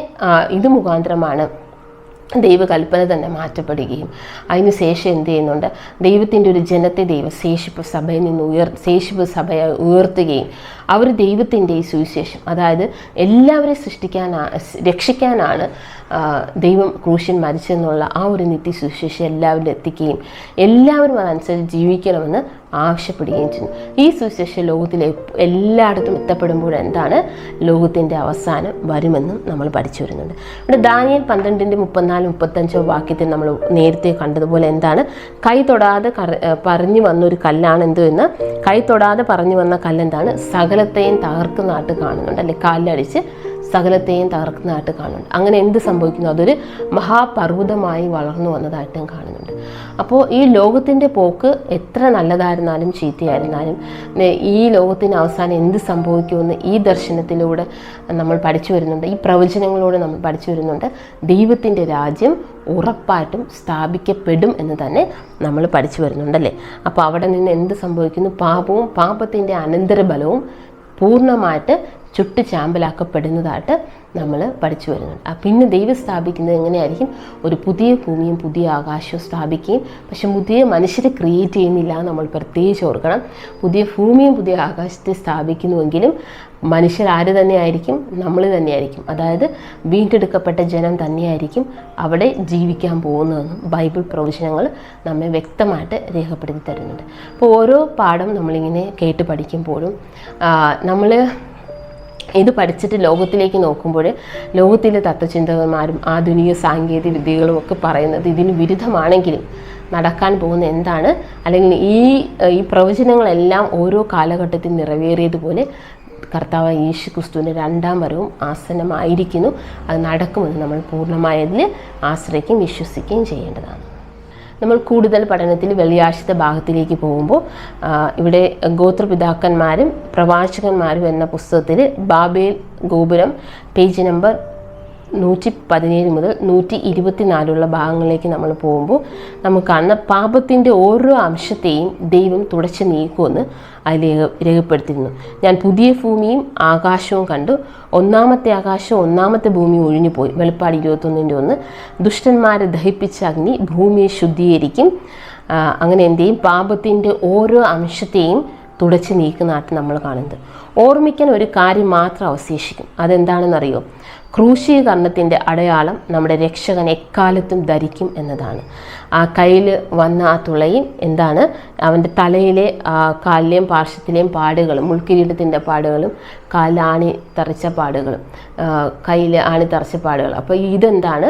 ഇത് മുഖാന്തരമാണ് ദൈവകൽപ്പന തന്നെ മാറ്റപ്പെടുകയും അതിനുശേഷം എന്ത് ചെയ്യുന്നുണ്ട്? ദൈവത്തിൻ്റെ ഒരു ജനത്തെ ശേഷിപ്പ് സഭയിൽ നിന്ന് ശേഷിപ്പ് സഭയെ ഉയർത്തുകയും അവർ ദൈവത്തിൻ്റെ ഈ സുവിശേഷം, അതായത് എല്ലാവരെയും രക്ഷിക്കാനാണ് ദൈവം ക്രൂശിൽ മരിച്ചെന്നുള്ള ആ ഒരു നിത്യസുവിശേഷം എല്ലാവരിലും എത്തിക്കുകയും എല്ലാവരും അതനുസരിച്ച് ജീവിക്കണമെന്ന് ആവശ്യപ്പെടുകയും ചെയ്യുന്നു. ഈ സുവിശേഷം ലോകത്തിലെ എല്ലായിടത്തും എത്തപ്പെടുമ്പോൾ എന്താണ്? ലോകത്തിൻ്റെ അവസാനം വരുമെന്നും നമ്മൾ പഠിച്ചു വരുന്നുണ്ട്. ഇവിടെ ദാനിയേൽ 12-ന്റെ 34-35 വാക്യത്തിൽ നമ്മൾ നേരത്തെ കണ്ടതുപോലെ എന്താണ്? കൈ തൊടാതെ പറഞ്ഞു വന്നൊരു കല്ലാണ് എന്തുവെന്ന്? കൈ തൊടാതെ പറഞ്ഞു വന്ന കല്ലെന്താണ്? സകലത്തെയും തകർക്കുന്നതായിട്ട് കാണുന്നുണ്ട് അല്ലെ. കാലിലടിച്ച് സകലത്തെയും തകർക്കുന്നതായിട്ട് കാണുന്നുണ്ട്. അങ്ങനെ എന്ത് സംഭവിക്കുന്നു? അതൊരു മഹാപർവ്വതമായി വളർന്നു വന്നതായിട്ടും കാണുന്നുണ്ട്. അപ്പോൾ ഈ ലോകത്തിൻ്റെ പോക്ക് എത്ര നല്ലതായിരുന്നാലും ചീത്തയായിരുന്നാലും ഈ ലോകത്തിന് അവസാനം എന്ത് സംഭവിക്കുമെന്ന് ഈ ദർശനത്തിലൂടെ നമ്മൾ പഠിച്ചു വരുന്നുണ്ട്. ഈ പ്രവചനങ്ങളോട് നമ്മൾ പഠിച്ചു വരുന്നുണ്ട്. ദൈവത്തിൻ്റെ രാജ്യം ഉറപ്പായിട്ടും സ്ഥാപിക്കപ്പെടും എന്ന് തന്നെ നമ്മൾ പഠിച്ചു വരുന്നുണ്ടല്ലേ. അപ്പോൾ അവിടെ നിന്ന് എന്ത് സംഭവിക്കുന്നു? പാപവും പാപത്തിൻ്റെ അനന്തരഫലവും പൂർണ്ണമായിട്ട് ചുട്ട് ചാമ്പലാക്കപ്പെടുന്നതായിട്ട് നമ്മൾ പഠിച്ചു വരുന്നുണ്ട്. പിന്നെ ദൈവം സ്ഥാപിക്കുന്നത് എങ്ങനെയായിരിക്കും? ഒരു പുതിയ ഭൂമിയും പുതിയ ആകാശവും സ്ഥാപിക്കുകയും, പക്ഷെ പുതിയ മനുഷ്യരെ ക്രിയേറ്റ് ചെയ്യുന്നില്ല നമ്മൾ പ്രത്യേകിച്ച് ഓർക്കണം. പുതിയ ഭൂമിയും പുതിയ ആകാശത്തെ സ്ഥാപിക്കുന്നുവെങ്കിലും മനുഷ്യർ ആര് തന്നെയായിരിക്കും? നമ്മൾ തന്നെയായിരിക്കും. അതായത് വീണ്ടെടുക്കപ്പെട്ട ജനം തന്നെയായിരിക്കും അവിടെ ജീവിക്കാൻ പോകുന്നതെന്നും ബൈബിൾ പ്രവചനങ്ങൾ നമ്മെ വ്യക്തമായിട്ട് രേഖപ്പെടുത്തി തരുന്നുണ്ട്. അപ്പോൾ ഓരോ പാഠം നമ്മളിങ്ങനെ കേട്ട് പഠിക്കുമ്പോഴും നമ്മൾ ഇത് പഠിച്ചിട്ട് ലോകത്തിലേക്ക് നോക്കുമ്പോൾ ലോകത്തിലെ തത്വചിന്തകന്മാരും ആധുനിക സാങ്കേതിക വിദ്യകളും ഒക്കെ പറയുന്നത് ഇതിന് വിരുദ്ധമാണെങ്കിലും നടക്കാൻ പോകുന്ന എന്താണ്, അല്ലെങ്കിൽ ഈ പ്രവചനങ്ങളെല്ലാം ഓരോ കാലഘട്ടത്തിൽ നിറവേറിയതുപോലെ കർത്താവ് യേശു ക്രിസ്തുവിൻ്റെ രണ്ടാം വരവും ആസന്നമായിരിക്കുന്നു. അത് നടക്കുമെന്ന് നമ്മൾ പൂർണ്ണമായതിൽ ആശ്രയിക്കുകയും വിശ്വസിക്കുകയും ചെയ്യേണ്ടതാണ്. നമ്മൾ കൂടുതൽ പഠനത്തിൽ വെള്ളിയാഴ്ചത്തെ ഭാഗത്തിലേക്ക് പോകുമ്പോൾ ഇവിടെ ഗോത്രപിതാക്കന്മാരും പ്രവാചകന്മാരും എന്ന പുസ്തകത്തിൽ ബാബേൽ ഗോപുരം പേജ് നമ്പർ 117 മുതൽ 124 ഭാഗങ്ങളിലേക്ക് നമ്മൾ പോകുമ്പോൾ നമുക്ക് കാണുന്ന പാപത്തിൻ്റെ ഓരോ അംശത്തെയും ദൈവം തുടച്ചു നീക്കുമെന്ന് അതിൽ രേഖപ്പെടുത്തിയിരുന്നു. ഞാൻ പുതിയ ഭൂമിയും ആകാശവും കണ്ടു. ഒന്നാമത്തെ ആകാശവും ഒന്നാമത്തെ ഭൂമിയും ഒഴിഞ്ഞു പോയി. വെളിപ്പാട് 21:1. ദുഷ്ടന്മാരെ ദഹിപ്പിച്ച അഗ്നി ഭൂമിയെ ശുദ്ധീകരിക്കും. അങ്ങനെ എന്ത് ചെയ്യും? പാപത്തിൻ്റെ ഓരോ അംശത്തെയും തുടച്ചു നീക്കുന്നതായിട്ട് നമ്മൾ കാണുന്നത്. ഓർമ്മിക്കാൻ ഒരു കാര്യം മാത്രം അവശേഷിക്കും. അതെന്താണെന്നറിയോ? ക്രൂശീകരണത്തിൻ്റെ അടയാളം നമ്മുടെ രക്ഷകൻ എക്കാലത്തും ധരിക്കും എന്നതാണ്. ആ കയ്യിൽ വന്ന ആ തുളയും എന്താണ്? അവൻ്റെ തലയിലെ കാലിലെയും പാർശ്വത്തിലെയും പാടുകളും, മുൾക്കിരീടത്തിൻ്റെ പാടുകളും, കാലിൽ ആണി തറച്ച പാടുകളും, കയ്യിൽ ആണി തറച്ച പാടുകളും. അപ്പോൾ ഇതെന്താണ്?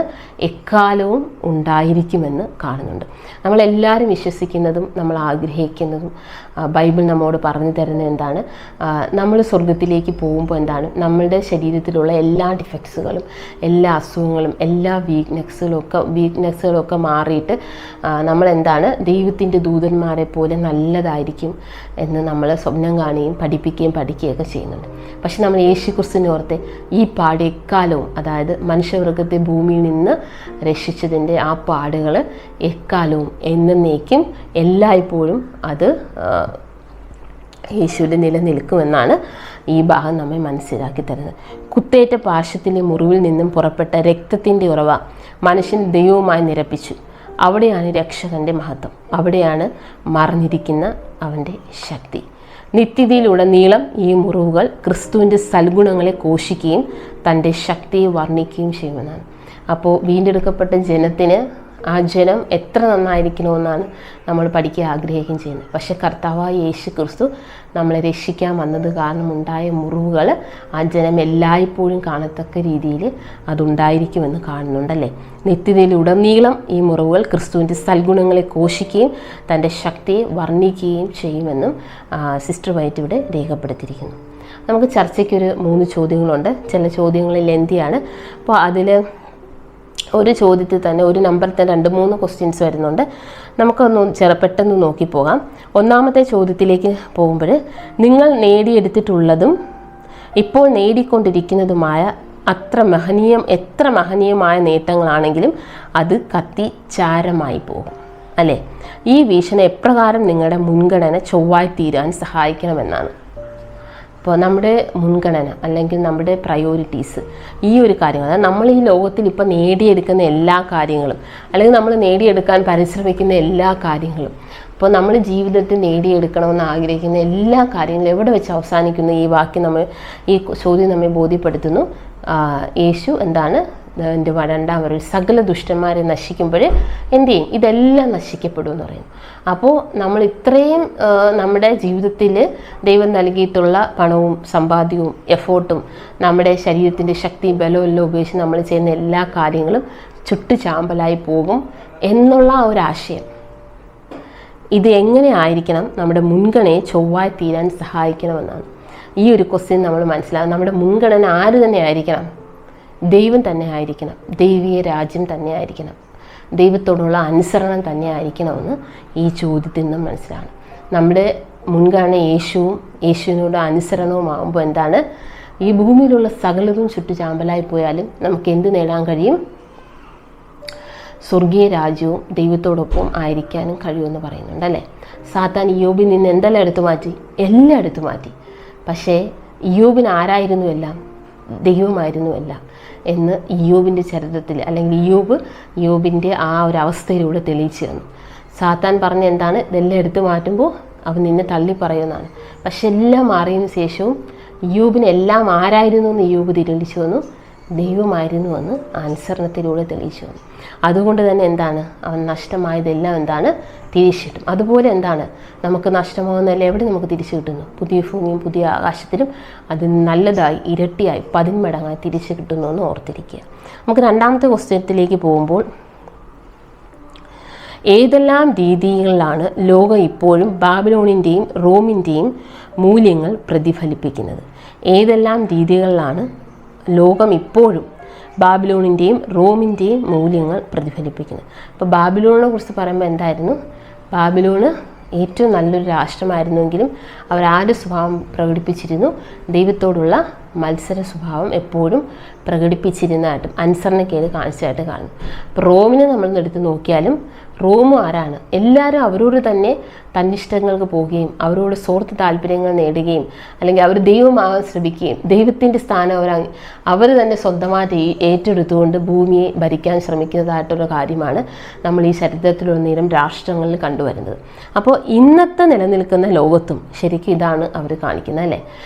എക്കാലവും ഉണ്ടായിരിക്കുമെന്ന് കാണുന്നുണ്ട്. നമ്മളെല്ലാവരും വിശ്വസിക്കുന്നതും നമ്മൾ ആഗ്രഹിക്കുന്നതും ബൈബിൾ നമ്മോട് പറഞ്ഞു തരുന്നത് എന്താണ്? നമ്മൾ സ്വർഗത്തിലേക്ക് പോകുമ്പോൾ എന്താണ്? നമ്മളുടെ ശരീരത്തിലുള്ള എല്ലാ ഡിഫക്ട്സുകളും, എല്ലാ അസുഖങ്ങളും, എല്ലാ വീക്ക്നെസ്സുകളും ഒക്കെ മാറിയിട്ട് നമ്മളെന്താണ്? ദൈവത്തിൻ്റെ ദൂതന്മാരെ പോലെ നല്ലതായിരിക്കും എന്ന് നമ്മൾ സ്വപ്നം കാണുകയും പഠിക്കുകയൊക്കെ ചെയ്യുന്നുണ്ട്. പക്ഷെ നമ്മൾ യേശുക്രിസ്തുവിനെ ഓർത്ത് ഈ പാട് എക്കാലവും, അതായത് മനുഷ്യവർഗത്തെ ഭൂമിയിൽ നിന്ന് രക്ഷിച്ചതിൻ്റെ ആ പാടുകൾ എക്കാലവും എന്നേക്കും എല്ലായ്പ്പോഴും അത് യേശുവിൻ്റെ നിലനിൽക്കുമെന്നാണ് ഈ ഭാഗം നമ്മെ മനസ്സിലാക്കി തരുന്നത്. കുത്തേറ്റ പാർശ്വത്തിലെ മുറിവിൽ നിന്നും പുറപ്പെട്ട രക്തത്തിൻ്റെ ഉറവ മനുഷ്യൻ ദൈവവുമായി നിരപ്പിച്ചു. അവിടെയാണ് രക്ഷകൻ്റെ മഹത്വം, അവിടെയാണ് മറഞ്ഞിരിക്കുന്ന അവൻ്റെ ശക്തി. നിത്യതയിലുടനീളം ഈ മുറിവുകൾ ക്രിസ്തുവിൻ്റെ സൽഗുണങ്ങളെ ഘോഷിക്കുകയും തൻ്റെ ശക്തിയെ വർണ്ണിക്കുകയും ചെയ്യുമെന്നാണ്. അപ്പോൾ വീണ്ടെടുക്കപ്പെട്ട ജനത്തിന് ആ ജനം എത്ര നന്നായിരിക്കണമെന്നാണ് നമ്മൾ പഠിക്കാൻ ആഗ്രഹിക്കുകയും ചെയ്യുന്നത്. പക്ഷെ കർത്താവായ യേശു ക്രിസ്തു നമ്മളെ രക്ഷിക്കാൻ വന്നത് കാരണം ഉണ്ടായ മുറിവുകൾ ആ ജനം എല്ലായ്പ്പോഴും കാണത്തക്ക രീതിയിൽ അതുണ്ടായിരിക്കുമെന്ന് കാണുന്നുണ്ടല്ലേ. നിത്യതയിലുടനീളം ഈ മുറിവുകൾ ക്രിസ്തുവിൻ്റെ സൽഗുണങ്ങളെ ഘോഷിക്കുകയും തൻ്റെ ശക്തിയെ വർണ്ണിക്കുകയും ചെയ്യുമെന്നും സിസ്റ്റർ വൈറ്റ് ഇവിടെ രേഖപ്പെടുത്തിയിരിക്കുന്നു. നമുക്ക് ചർച്ചയ്ക്കൊരു 3 ചോദ്യങ്ങളുണ്ട്. ചില ചോദ്യങ്ങളിൽ ലെന്തിയാണ്. അപ്പോൾ അതിൽ ഒരു ചോദ്യത്തിൽ തന്നെ ഒരു നമ്പറിൽ തന്നെ 2-3 ക്വസ്റ്റ്യൻസ് വരുന്നുണ്ട്. നമുക്കൊന്ന് പെട്ടെന്ന് നോക്കിപ്പോകാം. ഒന്നാമത്തെ ചോദ്യത്തിലേക്ക് പോകുമ്പോൾ, നിങ്ങൾ നേടിയെടുത്തിട്ടുള്ളതും ഇപ്പോൾ നേടിക്കൊണ്ടിരിക്കുന്നതുമായ എത്ര മഹനീയമായ നേട്ടങ്ങളാണെങ്കിലും അത് കത്തി ചാരമായി പോകും അല്ലേ. ഈ വീക്ഷണം എപ്രകാരം നിങ്ങളുടെ മുൻഗണന ചൊവ്വായി തീരാൻ സഹായിക്കണമെന്നാണ്. അപ്പോൾ നമ്മുടെ മുൻഗണന അല്ലെങ്കിൽ നമ്മുടെ പ്രയോറിറ്റീസ് ഈ ഒരു കാര്യങ്ങൾ, അതായത് നമ്മൾ ഈ ലോകത്തിൽ ഇപ്പോൾ നേടിയെടുക്കുന്ന എല്ലാ കാര്യങ്ങളും അല്ലെങ്കിൽ നമ്മൾ നേടിയെടുക്കാൻ പരിശ്രമിക്കുന്ന എല്ലാ കാര്യങ്ങളും, അപ്പോൾ നമ്മൾ ജീവിതത്തിൽ നേടിയെടുക്കണമെന്ന് ആഗ്രഹിക്കുന്ന എല്ലാ കാര്യങ്ങളും എവിടെ വെച്ച് അവസാനിക്കുന്നു? ഈ വാക്യം ഈ ചോദ്യം നമ്മെ ബോധ്യപ്പെടുത്തുന്നു. യേശു എന്താണ്? എൻ്റെ രണ്ടാം വരവിൽ സകല ദുഷ്ടന്മാരെ നശിക്കുമ്പോൾ എന്ത് ചെയ്യും? ഇതെല്ലാം നശിക്കപ്പെടുമെന്ന് പറയുന്നു. അപ്പോൾ നമ്മൾ ഇത്രയും നമ്മുടെ ജീവിതത്തിൽ ദൈവം നൽകിയിട്ടുള്ള പണവും സമ്പാദ്യവും എഫോർട്ടും നമ്മുടെ ശരീരത്തിൻ്റെ ശക്തിയും ബലവും എല്ലാം ഉപയോഗിച്ച് നമ്മൾ ചെയ്യുന്ന എല്ലാ കാര്യങ്ങളും ചുട്ട് ചാമ്പലായി പോകും എന്നുള്ള ഒരാശയം. ഇത് എങ്ങനെ ആയിരിക്കണം? നമ്മുടെ മുൻഗണനയെ ചൊവ്വായി തീരാൻ സഹായിക്കണമെന്നാണ്. ഈ ഒരു ക്വസ്റ്റ്യൻ നമ്മൾ മനസ്സിലാകും. നമ്മുടെ മുൻഗണന ആര് തന്നെ ആയിരിക്കണം? ദൈവം തന്നെ ആയിരിക്കണം, ദൈവീയ രാജ്യം തന്നെ ആയിരിക്കണം, ദൈവത്തോടുള്ള അനുസരണം തന്നെ ആയിരിക്കണമെന്ന് ഈ ചോദ്യത്തിൽ നിന്നും മനസ്സിലാണ്. നമ്മുടെ മുൻഗണന യേശുവും യേശുവിനോട് അനുസരണവുമാകുമ്പോൾ എന്താണ്? ഈ ഭൂമിയിലുള്ള സകലതും ചുട്ടുചാമ്പലായി പോയാലും നമുക്ക് എന്ത് നേടാൻ കഴിയും? സ്വർഗീയ രാജ്യവും ദൈവത്തോടൊപ്പം ആയിരിക്കാനും കഴിയുമെന്ന് പറയുന്നുണ്ട് അല്ലേ. സാത്താൻ ഇയ്യോബിൽ നിന്ന് എന്തെല്ലാം എടുത്തു മാറ്റി? എല്ലാം എടുത്തു മാറ്റി. പക്ഷേ ഇയ്യോബിന് ആരായിരുന്നു എല്ലാം? ദൈവമായിരുന്നു എല്ലാം എന്ന് ഇയ്യോബിൻ്റെ ചരിത്രത്തിൽ, അല്ലെങ്കിൽ ഇയ്യോബിൻ്റെ ആ ഒരു അവസ്ഥയിലൂടെ തെളിയിച്ചു തന്നു. സാത്താൻ പറഞ്ഞ എന്താണ്? ഇതെല്ലാം എടുത്തു മാറ്റുമ്പോൾ അവൻ നിന്നെ തള്ളി പറയുന്നതാണ്. പക്ഷെ എല്ലാം മാറിയതിനു ശേഷവും ഇയ്യോബിന് എല്ലാം ആരായിരുന്നു എന്ന് ഇയ്യോബ് തിരിച്ചു വന്നു? ദൈവമായിരുന്നുവെന്ന് അനുസരണത്തിലൂടെ തെളിയിച്ചു വന്നു. അതുകൊണ്ട് തന്നെ എന്താണ്? അവൻ നഷ്ടമായതെല്ലാം എന്താണ്? തിരിച്ചു കിട്ടും. അതുപോലെ എന്താണ്? നമുക്ക് നഷ്ടമാകുന്നതെല്ലാം എവിടെ നമുക്ക് തിരിച്ചു കിട്ടുന്നു? പുതിയ ഭൂമിയും പുതിയ ആകാശത്തിലും അത് നല്ലതായി ഇരട്ടിയായി 10 മടങ്ങായി തിരിച്ചു കിട്ടുന്നു എന്ന് ഓർത്തിരിക്കുക. നമുക്ക് രണ്ടാമത്തെ ക്വസ്റ്റ്യത്തിലേക്ക് പോകുമ്പോൾ, ഏതെല്ലാം രീതികളിലാണ് ലോകം ഇപ്പോഴും ബാബിലോണിൻ്റെയും റോമിൻ്റെയും മൂല്യങ്ങൾ പ്രതിഫലിപ്പിക്കുന്നത്? ഏതെല്ലാം രീതികളിലാണ് ലോകം ഇപ്പോഴും ബാബിലോണിൻ്റെയും റോമിൻ്റെയും മൂല്യങ്ങൾ പ്രതിഫലിപ്പിക്കുന്നത്? അപ്പോൾ ബാബിലോണിനെ കുറിച്ച് പറയുമ്പോൾ എന്തായിരുന്നു? ബാബിലോണ് ഏറ്റവും നല്ലൊരു രാഷ്ട്രമായിരുന്നുവെങ്കിലും അവർ ആരുടെ സ്വഭാവം പ്രകടിപ്പിച്ചിരുന്നു? ദൈവത്തോടുള്ള മത്സര സ്വഭാവം എപ്പോഴും പ്രകടിപ്പിച്ചിരുന്നതായിട്ടും അനുസരണക്കേട് കാണിച്ചതായിട്ട് കാണുന്നു. അപ്പോൾ റോമിനെ നമ്മൾ എടുത്ത് നോക്കിയാലും റോമും ആരാണ്? എല്ലാവരും അവരോട് തന്നെ തന്നിഷ്ടങ്ങൾക്ക് പോവുകയും അവരോട് സ്വാർത്ഥ താല്പര്യങ്ങൾ നേടുകയും അല്ലെങ്കിൽ അവർ ദൈവമാകാൻ ശ്രമിക്കുകയും ദൈവത്തിൻ്റെ സ്ഥാനം അവർ തന്നെ സ്വന്തമായിട്ട് ഏറ്റെടുത്തുകൊണ്ട് ഭൂമിയെ ഭരിക്കാൻ ശ്രമിക്കുന്നതായിട്ടുള്ള കാര്യമാണ് നമ്മൾ ഈ ചരിത്രത്തിലുടനീളം രാഷ്ട്രങ്ങളിൽ കണ്ടുവരുന്നത്. അപ്പോൾ ഇന്നത്തെ നിലനിൽക്കുന്ന ലോകത്തും ശരിക്കും ഇതാണ് അവർ കാണിക്കുന്നത് അല്ലേ.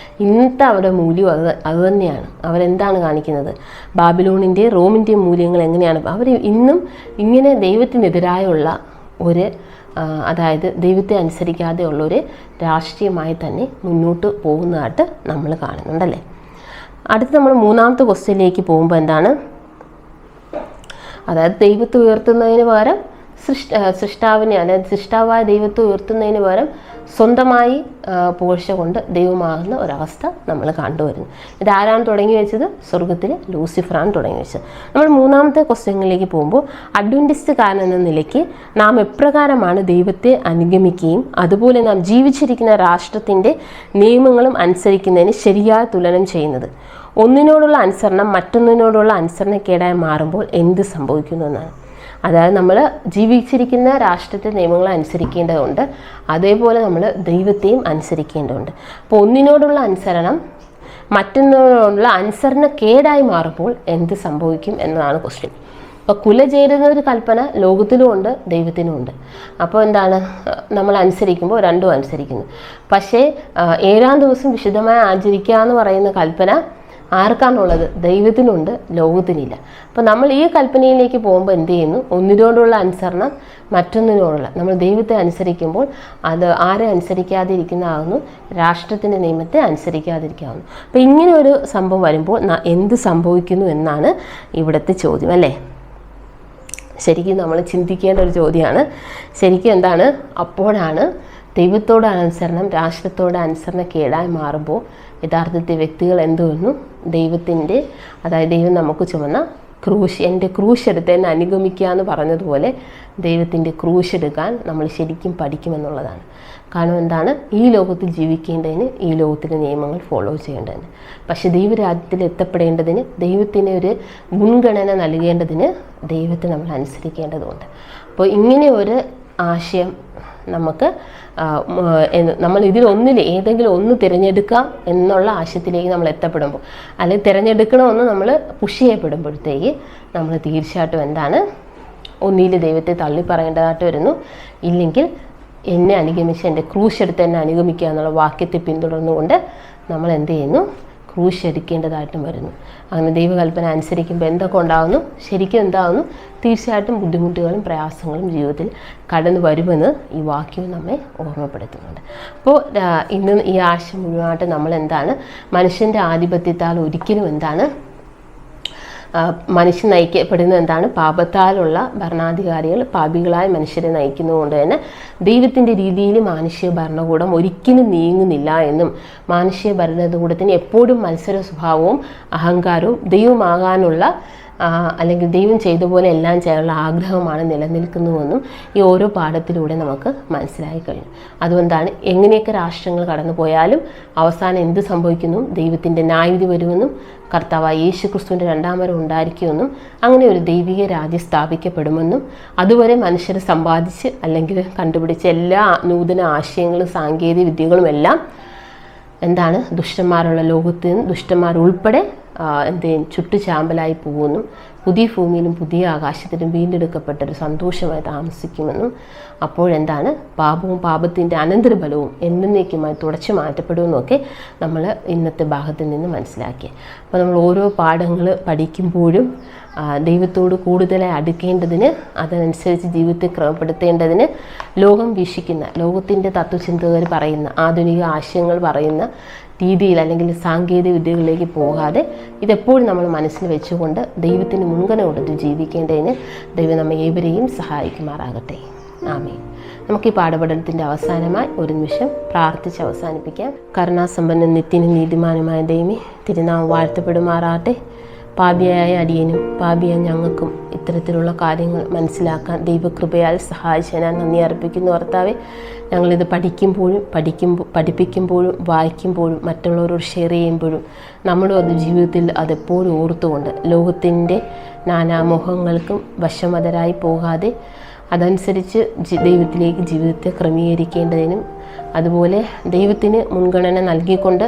ഇന്നത്തെ അവരുടെ മൂല്യം അതുതന്നെയാണ്. അവരെന്താണ് കാണിക്കുന്നത്? ബാബിലോണിൻ്റെ റോമിൻ്റെ മൂല്യങ്ങൾ എങ്ങനെയാണ്? അവർ ഇന്നും ഇങ്ങനെ ദൈവത്തിനെതിരായുള്ള ഒരു അതായത് ദൈവത്തെ അനുസരിക്കാതെ ഉള്ളൊരു രാഷ്ട്രീയമായി തന്നെ മുന്നോട്ട് പോകുന്നതായിട്ട് നമ്മൾ കാണുന്നുണ്ടല്ലേ. അടുത്ത് നമ്മൾ മൂന്നാമത്തെ ക്വസ്റ്റ്യനിലേക്ക് പോകുമ്പോൾ എന്താണ്? അതായത് ദൈവത്തെ ഉയർത്തുന്നതിന് പകരം സൃഷ്ടാവിനെ, അതായത് സൃഷ്ടാവായ ദൈവത്തെ ഉയർത്തുന്നതിന് പകരം സ്വന്തമായി പുകഴ്ച കൊണ്ട് ദൈവമാകുന്ന ഒരവസ്ഥ നമ്മൾ കണ്ടുവരുന്നു. ഇതാരാണ് തുടങ്ങി വെച്ചത്? സ്വർഗത്തിലെ ലൂസിഫറാണ് തുടങ്ങി വെച്ചത്. നമ്മൾ മൂന്നാമത്തെ ക്വസ്റ്റ്യനിലേക്ക് പോകുമ്പോൾ, അഡ്വന്റിസ്റ്റുകാരൻ എന്ന നിലയ്ക്ക് നാം എപ്രകാരമാണ് ദൈവത്തെ അനുഗമിക്കുകയും അതുപോലെ നാം ജീവിച്ചിരിക്കുന്ന രാഷ്ട്രത്തിൻ്റെ നിയമങ്ങളും അനുസരിക്കുന്നതിന് ശരിയായ തുലനം ചെയ്യുന്നത്? ഒന്നിനോടുള്ള അനുസരണം മറ്റൊന്നിനോടുള്ള അനുസരണക്കേടായി മാറുമ്പോൾ എന്ത് സംഭവിക്കുന്നു എന്നാണ്. അതായത് നമ്മൾ ജീവിച്ചിരിക്കുന്ന രാഷ്ട്രത്തെ നിയമങ്ങൾ അനുസരിക്കേണ്ടതുണ്ട്, അതേപോലെ നമ്മൾ ദൈവത്തെയും അനുസരിക്കേണ്ടതുണ്ട്. അപ്പോൾ ഒന്നിനോടുള്ള അനുസരണം മറ്റൊന്നിനോടുള്ള അനുസരണക്കേടായി മാറുമ്പോൾ എന്ത് സംഭവിക്കും എന്നതാണ് ക്വസ്റ്റ്യൻ. അപ്പോൾ കുല ചേരുന്ന ഒരു കൽപ്പന ലോകത്തിലുമുണ്ട് ദൈവത്തിനുമുണ്ട്. അപ്പോൾ എന്താണ്? നമ്മൾ അനുസരിക്കുമ്പോൾ രണ്ടും അനുസരിക്കുന്നു. പക്ഷേ 7-ാം ദിവസം വിശുദ്ധമായി ആചരിക്കുക എന്ന് പറയുന്ന കൽപ്പന ആർക്കാണുള്ളത്? ദൈവത്തിനുണ്ട്, ലോകത്തിനില്ല. അപ്പോൾ നമ്മൾ ഈ കൽപ്പനയിലേക്ക് പോകുമ്പോൾ എന്ത് ചെയ്യുന്നു? ഒന്നിനോടുള്ള അനുസരണം മറ്റൊന്നിനോടുള്ള, നമ്മൾ ദൈവത്തെ അനുസരിക്കുമ്പോൾ അത് ആരെ അനുസരിക്കാതിരിക്കുന്നതാകുന്നു? രാഷ്ട്രത്തിൻ്റെ നിയമത്തെ അനുസരിക്കാതിരിക്കാവുന്നു. അപ്പോൾ ഇങ്ങനെ ഒരു സംഭവം വരുമ്പോൾ എന്ത് സംഭവിക്കുന്നു എന്നാണ് ഇവിടുത്തെ ചോദ്യം അല്ലേ. ശരിക്കും നമ്മൾ ചിന്തിക്കേണ്ട ഒരു ചോദ്യമാണ്. ശരിക്കും എന്താണ്? അപ്പോഴാണ് ദൈവത്തോട് അനുസരണം രാഷ്ട്രത്തോട് അനുസരണക്കേടായി മാറുമ്പോൾ യഥാർത്ഥത്തിൽ വ്യക്തികൾ എന്തുവന്നു? ദൈവത്തിൻ്റെ, അതായത് ദൈവം നമുക്ക് ചുമന്ന ക്രൂശ്, എൻ്റെ ക്രൂശ് എടുത്ത് എന്നെ അനുഗമിക്കുക എന്ന് പറഞ്ഞതുപോലെ ദൈവത്തിൻ്റെ ക്രൂശ് എടുക്കാൻ നമ്മൾ ശരിക്കും പഠിക്കുമെന്നുള്ളതാണ്. കാരണം എന്താണ്? ഈ ലോകത്തിൽ ജീവിക്കേണ്ടതിന് ഈ ലോകത്തിലെ നിയമങ്ങൾ ഫോളോ ചെയ്യേണ്ടതിന്. പക്ഷെ ദൈവരാജ്യത്തിൽ എത്തപ്പെടേണ്ടതിന് ദൈവത്തിന് ഒരു മുൻഗണന നൽകേണ്ടതിന് ദൈവത്തെ നമ്മൾ അനുസരിക്കേണ്ടതുണ്ട്. അപ്പോൾ ഇങ്ങനെ ഒരു ആശയം നമുക്ക് നമ്മൾ ഇതിലൊന്നിൽ ഏതെങ്കിലും ഒന്ന് തിരഞ്ഞെടുക്കാം എന്നുള്ള ആശയത്തിലേക്ക് നമ്മൾ എത്തപ്പെടുമ്പോൾ, അല്ലെങ്കിൽ തിരഞ്ഞെടുക്കണമെന്ന് നമ്മൾ പുഷ് ചെയ്യപ്പെടുമ്പോഴത്തേക്ക് നമ്മൾ തീർച്ചയായിട്ടും എന്താണ്? ഒന്നിൽ ദൈവത്തെ തള്ളി പറയേണ്ടതായിട്ട് വരുന്നു, ഇല്ലെങ്കിൽ എന്നെ അനുഗമിച്ച് എൻ്റെ ക്രൂശ് എടുത്ത് എന്നെ അനുഗമിക്കുക എന്നുള്ള വാക്യത്തെ പിന്തുടർന്നുകൊണ്ട് നമ്മൾ എന്ത് ചെയ്യുന്നു? ക്രൂശ് എടുക്കേണ്ടതായിട്ടും വരുന്നു. അങ്ങനെ ദൈവകൽപ്പന അനുസരിക്കുമ്പോൾ എന്തൊക്കെ ഉണ്ടാകുന്നു? ശരിക്കും എന്താകുന്നു? തീർച്ചയായിട്ടും ബുദ്ധിമുട്ടുകളും പ്രയാസങ്ങളും ജീവിതത്തിൽ കടന്നു വരുമെന്ന് ഈ വാക്യം നമ്മെ ഓർമ്മപ്പെടുത്തുന്നുണ്ട്. അപ്പോൾ ഇന്ന് ഈ ആശയം മുഴുവനായിട്ട് നമ്മൾ എന്താണ്? മനുഷ്യൻ്റെ ആധിപത്യത്താൽ ഒരിക്കലും എന്താണ്? മനുഷ്യൻ നയിക്കപ്പെടുന്നത് എന്താണ്? പാപത്താലുള്ള ഭരണാധികാരികൾ പാപികളായ മനുഷ്യരെ നയിക്കുന്നതുകൊണ്ട് തന്നെ ദൈവത്തിൻ്റെ രീതിയിൽ മാനുഷിക ഭരണകൂടം ഒരിക്കലും നീങ്ങുന്നില്ല എന്നും മാനുഷിക ഭരണകൂടത്തിന് എപ്പോഴും മത്സര സ്വഭാവവും അഹങ്കാരവും ദൈവമാകാനുള്ള അല്ലെങ്കിൽ ദൈവം ചെയ്ത പോലെ എല്ലാം ചെയ്യാനുള്ള ആഗ്രഹമാണ് നിലനിൽക്കുന്നുവെന്നും ഈ ഓരോ പാഠത്തിലൂടെ നമുക്ക് മനസ്സിലായി കഴിഞ്ഞു. അതുകൊണ്ടാണ് എങ്ങനെയൊക്കെ രാഷ്ട്രങ്ങൾ കടന്നു പോയാലും അവസാനം എന്ത് സംഭവിക്കുന്നു? ദൈവത്തിൻ്റെ ന്യായവിധി വരുമെന്നും കർത്താവായ യേശു ക്രിസ്തുവിൻ്റെ രണ്ടാം വരവ് ഉണ്ടായിരിക്കുമെന്നും അങ്ങനെ ഒരു ദൈവിക രാജ്യം സ്ഥാപിക്കപ്പെടുമെന്നും അതുവരെ മനുഷ്യർ സമ്പാദിച്ച് അല്ലെങ്കിൽ കണ്ടുപിടിച്ച എല്ലാ നൂതന ആശയങ്ങളും സാങ്കേതിക വിദ്യകളും എല്ലാം എന്താണ്? ദുഷ്ടന്മാരുള്ള ലോകത്ത് നിന്ന് ദുഷ്ടന്മാരുൾപ്പെടെ ചുട്ടുചാമ്പലായി പോകുമെന്നും പുതിയ ഭൂമിയിലും പുതിയ ആകാശത്തിലും വീണ്ടെടുക്കപ്പെട്ടൊരു സന്തോഷമായി താമസിക്കുമെന്നും അപ്പോഴെന്താണ്? പാപവും പാപത്തിൻ്റെ അനന്തരഫലവും എന്നേക്കുമായി തുടച്ചു മാറ്റപ്പെടുമെന്നൊക്കെ നമ്മൾ ഇന്നത്തെ ഭാഗത്തിൽ നിന്ന് മനസ്സിലാക്കി. അപ്പോൾ നമ്മൾ ഓരോ പാഠങ്ങൾ പഠിക്കുമ്പോഴും ദൈവത്തോട് കൂടുതലായി അടുക്കേണ്ടതിന്, അതനുസരിച്ച് ജീവിതത്തെ ക്രമപ്പെടുത്തേണ്ടതിന് ലോകം വീക്ഷിക്കുന്ന, ലോകത്തിൻ്റെ തത്വചിന്തകർ പറയുന്ന, ആധുനിക ആശയങ്ങൾ പറയുന്ന രീതിയിൽ അല്ലെങ്കിൽ സാങ്കേതിക വിദ്യകളിലേക്ക് പോകാതെ ഇതെപ്പോഴും നമ്മൾ മനസ്സിൽ വെച്ചുകൊണ്ട് ദൈവത്തിന് മുൻഗണന കൊടുത്ത് ജീവിക്കേണ്ടതിന് ദൈവം നമ്മെ ഏവരെയും സഹായിക്കുമാറാകട്ടെ. ആമേൻ. നമുക്ക് ഈ പാഠപഠനത്തിൻ്റെ അവസാനമായി ഒരു നിമിഷം പ്രാർത്ഥിച്ച് അവസാനിപ്പിക്കാം. കരുണാസമ്പന്ന നിത്യനും നീതിമാനുമായ ദൈവമേ, തിരുനാമം വാഴ്ത്തപ്പെടുമാറാകട്ടെ. പാപിയായ അടിയനും പാപിയായ ഞങ്ങൾക്കും ഇത്തരത്തിലുള്ള കാര്യങ്ങൾ മനസ്സിലാക്കാൻ ദൈവകൃപയാൽ സഹായിച്ചതിനാൽ നന്ദി അർപ്പിക്കുന്നു കർത്താവേ. ഞങ്ങളിത് പഠിപ്പിക്കുമ്പോഴും വായിക്കുമ്പോഴും മറ്റുള്ളവരോട് ഷെയർ ചെയ്യുമ്പോഴും നമ്മളും അത് ജീവിതത്തിൽ അതെപ്പോഴും ഓർത്തുകൊണ്ട് ലോകത്തിൻ്റെ നാനാമോഹങ്ങൾക്കും വശമതരായി പോകാതെ അതനുസരിച്ച് ദൈവത്തിലേക്ക് ജീവിതത്തെ ക്രമീകരിക്കേണ്ടതിനും അതുപോലെ ദൈവത്തിന് മുൻഗണന നൽകിക്കൊണ്ട്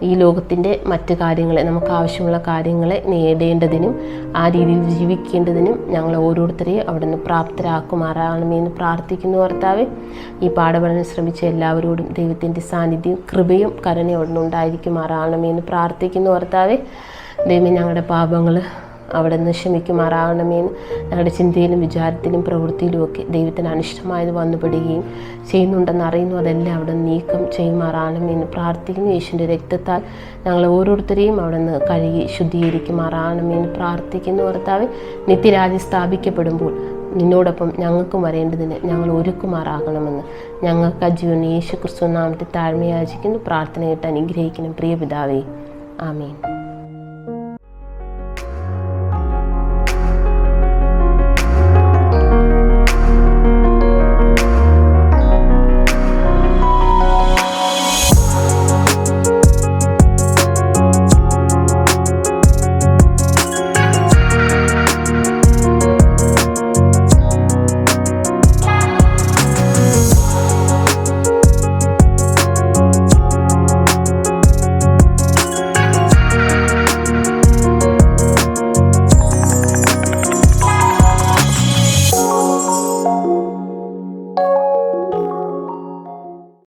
ഈ ലോകത്തിൻ്റെ മറ്റ് കാര്യങ്ങളെ, നമുക്ക് ആവശ്യമുള്ള കാര്യങ്ങളെ നേടേണ്ടതിനും ആ രീതിയിൽ ജീവിക്കേണ്ടതിനും ഞങ്ങൾ ഓരോരുത്തരെയും അവിടെ നിന്ന് പ്രാപ്തരാക്കുമാറാകണമെന്ന് പ്രാർത്ഥിക്കുന്നു കർത്താവേ. ഈ പാഠപഠനം ശ്രമിച്ച എല്ലാവരോടും ദൈവത്തിൻ്റെ സാന്നിധ്യവും കൃപയും കരുണയും അവിടെ നിന്ന് ഉണ്ടായിരിക്കുമാറാകണമെന്ന് പ്രാർത്ഥിക്കുന്നു കർത്താവേ. ദൈവമേ, ഞങ്ങളുടെ പാപങ്ങൾ അവിടെ നിന്ന് ക്ഷമിക്കുമാറാകണമെന്ന് ഞങ്ങളുടെ ചിന്തയിലും വിചാരത്തിലും പ്രവൃത്തിയിലുമൊക്കെ ദൈവത്തിന് അനിഷ്ടമായത് വന്നുപെടുകയും ചെയ്യുന്നുണ്ടെന്ന് അറിയുന്നു. അതെല്ലാം അവിടെ നീക്കം ചെയ്യുമാറാകണമെന്ന് പ്രാർത്ഥിക്കുന്നു. യേശുവിൻ്റെ രക്തത്താൽ ഞങ്ങൾ ഓരോരുത്തരെയും അവിടെ നിന്ന് കഴുകി ശുദ്ധീകരിക്കുമാറാകണമെന്ന് പ്രാർത്ഥിക്കുന്നു കർത്താവേ. നിത്യരാജ്യം സ്ഥാപിക്കപ്പെടുമ്പോൾ നിന്നോടൊപ്പം ഞങ്ങൾക്കും വരേണ്ടതിന് ഞങ്ങൾ ഒരുക്കുമാറാകണമെന്ന് ഞങ്ങൾക്ക് ജീവൻ യേശു ക്രിസ്തു നാമത്തിൽ താഴ്മയാചിക്കുന്നു. പ്രാർത്ഥന കേട്ട് അനുഗ്രഹിക്കണം പ്രിയ പിതാവേ. ആമേൻ.